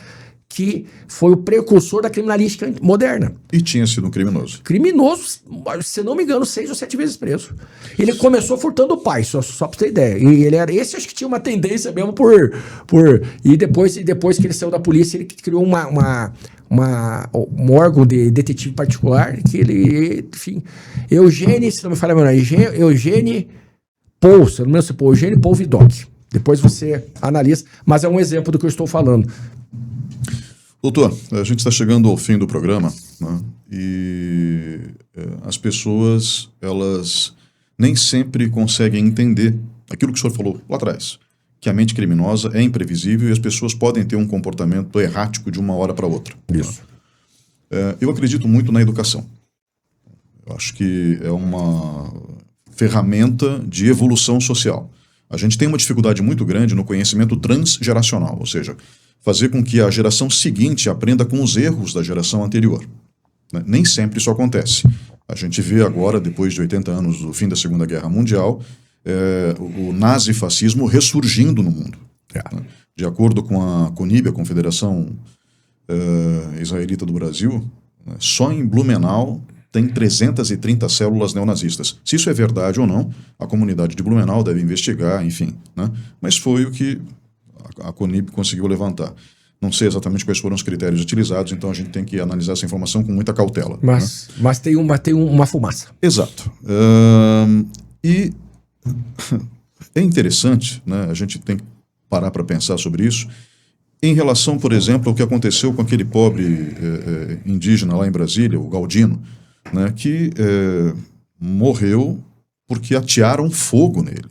que foi o precursor da criminalística moderna. E tinha sido um criminoso. Criminoso, se não me engano, 6 ou 7 vezes preso. Ele começou furtando o pai, só pra ter ideia. E ele era esse, acho que tinha uma tendência mesmo e depois que ele saiu da polícia, ele criou um órgão de detetive particular, que ele, enfim, Eugênio, se não me falha a memória, Eugênio Paul, se não me engano, Eugênio Paul Vidocq. Depois você analisa, mas é um exemplo do que eu estou falando. Doutor, a gente está chegando ao fim do programa, né? E as pessoas, elas nem sempre conseguem entender aquilo que o senhor falou lá atrás, que a mente criminosa é imprevisível e as pessoas podem ter um comportamento errático de uma hora para outra. Isso. Né? Eu acredito muito na educação. Eu acho que é uma ferramenta de evolução social. A gente tem uma dificuldade muito grande no conhecimento transgeracional, ou seja, fazer com que a geração seguinte aprenda com os erros da geração anterior. Né? Nem sempre isso acontece. A gente vê agora, depois de 80 anos do fim da Segunda Guerra Mundial, o nazifascismo ressurgindo no mundo. Né? De acordo com a CONIB, a Confederação Israelita do Brasil, né, só em Blumenau tem 330 células neonazistas. Se isso é verdade ou não, a comunidade de Blumenau deve investigar, enfim. Né? Mas foi o que a CONIB conseguiu levantar. Não sei exatamente quais foram os critérios utilizados, então a gente tem que analisar essa informação com muita cautela. Mas tem uma fumaça. Exato. E é interessante, né? A gente tem que parar para pensar sobre isso, em relação, por exemplo, ao que aconteceu com aquele pobre indígena lá em Brasília, o Galdino, né? Que morreu porque atearam fogo nele.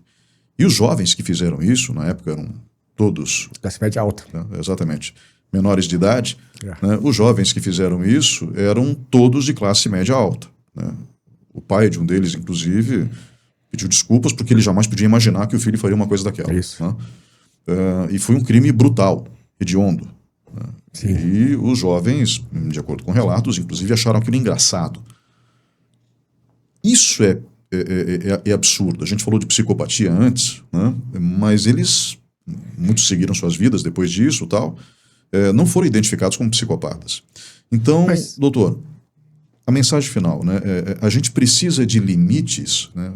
E os jovens que fizeram isso, na época eram todos... Classe média alta. Né, exatamente. menores de idade, né, os jovens que fizeram isso eram todos de classe média alta, né? O pai de um deles, inclusive, pediu desculpas porque ele jamais podia imaginar que o filho faria uma coisa daquela. Isso. Né? E foi um crime brutal, hediondo. Né? Sim. E os jovens, de acordo com relatos, inclusive acharam aquilo engraçado. Isso é absurdo. A gente falou de psicopatia antes, né? Mas muitos seguiram suas vidas depois disso, tal, não foram identificados como psicopatas. Então, doutor, a mensagem final, né? A gente precisa de limites, né,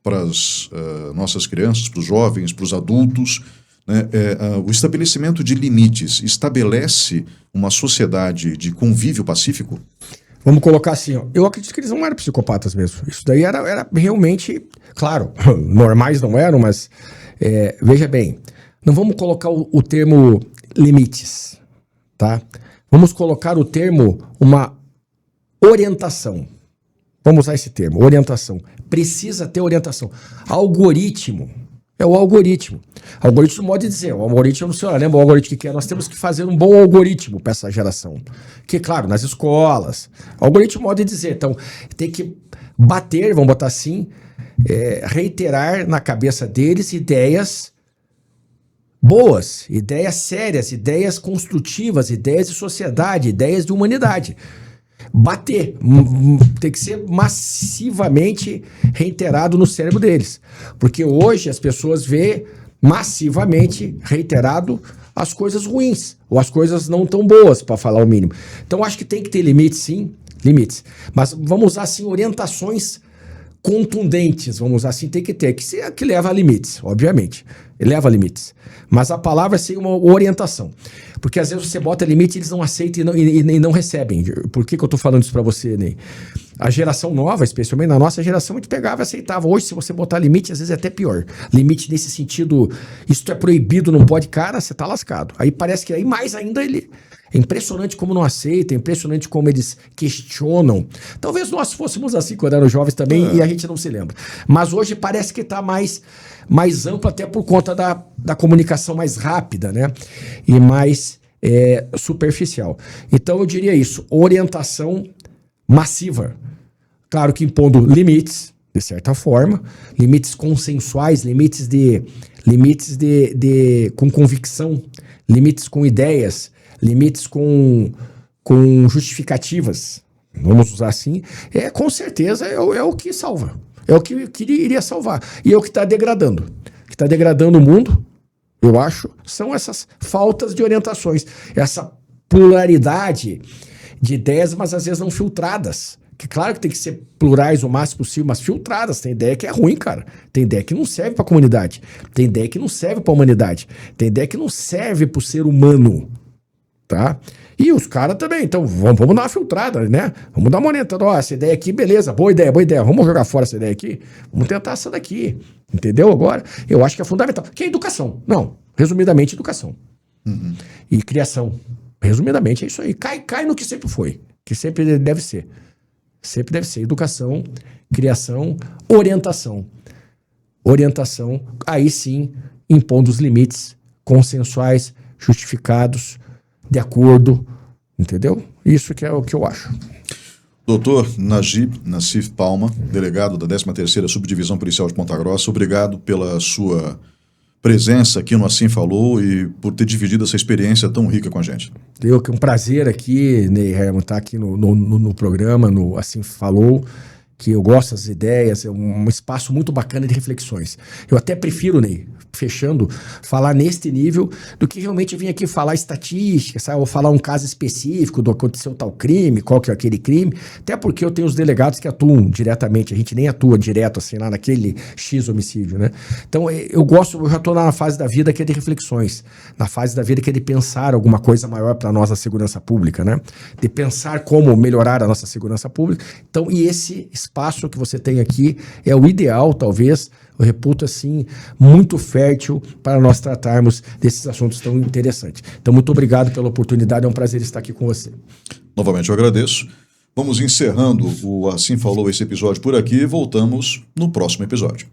para as nossas crianças, para os jovens, para os adultos, né? O estabelecimento de limites estabelece uma sociedade de convívio pacífico? Vamos colocar assim, ó. Eu acredito que eles não eram psicopatas mesmo. Isso daí era realmente, claro, normais não eram, mas veja bem, não vamos colocar o termo limites, tá? Vamos colocar o termo uma orientação. Vamos usar esse termo, orientação. Precisa ter orientação. Algoritmo. É o algoritmo. Algoritmo pode dizer, o algoritmo, não sei lá, lembra o algoritmo que é? Nós temos que fazer um bom algoritmo para essa geração. Que, claro, nas escolas. O algoritmo pode dizer, então, tem que bater, vamos botar assim, reiterar na cabeça deles ideias boas, ideias sérias, ideias construtivas, ideias de sociedade, ideias de humanidade. Bater, tem que ser massivamente reiterado no cérebro deles, porque hoje as pessoas vê massivamente reiterado as coisas ruins, ou as coisas não tão boas, para falar o mínimo. Então acho que tem que ter limites, sim, limites, mas vamos usar assim orientações contundentes, vamos usar assim, tem que ter, que leva a limites, obviamente, leva a limites, mas a palavra é sim uma orientação, porque às vezes você bota limite e eles não aceitam e não recebem. Por que eu tô falando isso pra você, Ney? A geração nova, especialmente na nossa geração, a gente pegava e aceitava. Hoje, se você botar limite, às vezes é até pior. Limite nesse sentido, isso é proibido, não pode, cara, você tá lascado. Aí parece que aí mais ainda ele... É impressionante como não aceita, é impressionante como eles questionam. Talvez nós fôssemos assim quando éramos jovens também e a gente não se lembra. Mas hoje parece que está mais amplo até por conta da comunicação mais rápida, né? E mais superficial. Então eu diria isso, orientação massiva. Claro que impondo limites, de certa forma, limites consensuais, limites com convicção, limites com ideias, limites com justificativas, vamos usar assim, com certeza é o que salva, é o que iria salvar, e é o que está degradando. O que está degradando o mundo, eu acho, são essas faltas de orientações, essa pluralidade de ideias, mas às vezes não filtradas. Que claro que tem que ser plurais o máximo possível, mas filtradas. Tem ideia que é ruim, cara. Tem ideia que não serve para a comunidade. Tem ideia que não serve para a humanidade. Tem ideia que não serve para o ser humano. Tá? E os caras também, então vamos dar uma filtrada, né? Vamos dar uma orientada, ó, essa ideia aqui, beleza, boa ideia, vamos jogar fora essa ideia aqui, vamos tentar essa daqui, entendeu? Agora, eu acho que é fundamental, que é educação, não, resumidamente educação. E criação, resumidamente é isso aí, cai no que sempre foi, que sempre deve ser, educação, criação, orientação, aí sim, impondo os limites consensuais, justificados, de acordo, entendeu? Isso que é o que eu acho. Doutor Najib Nassif Palma, delegado da 13ª Subdivisão Policial de Ponta Grossa, obrigado pela sua presença aqui no Assim Falou e por ter dividido essa experiência tão rica com a gente. Deu que um prazer aqui, Ney Herman, estar aqui no programa, no Assim Falou, que eu gosto das ideias, é um espaço muito bacana de reflexões. Eu até prefiro, Ney, fechando, falar neste nível do que realmente vir aqui falar estatística, sabe? Ou falar um caso específico do aconteceu tal crime, qual que é aquele crime, até porque eu tenho os delegados que atuam diretamente, a gente nem atua direto assim lá naquele X homicídio, né? Então eu já estou na fase da vida que é de reflexões, na fase da vida que é de pensar alguma coisa maior para a nossa segurança pública, né? De pensar como melhorar a nossa segurança pública. Então, e esse espaço que você tem aqui é o ideal, talvez, eu reputo assim, muito fértil para nós tratarmos desses assuntos tão interessantes. Então, muito obrigado pela oportunidade, é um prazer estar aqui com você. Novamente eu agradeço. Vamos encerrando o Assim Falou esse episódio por aqui e voltamos no próximo episódio.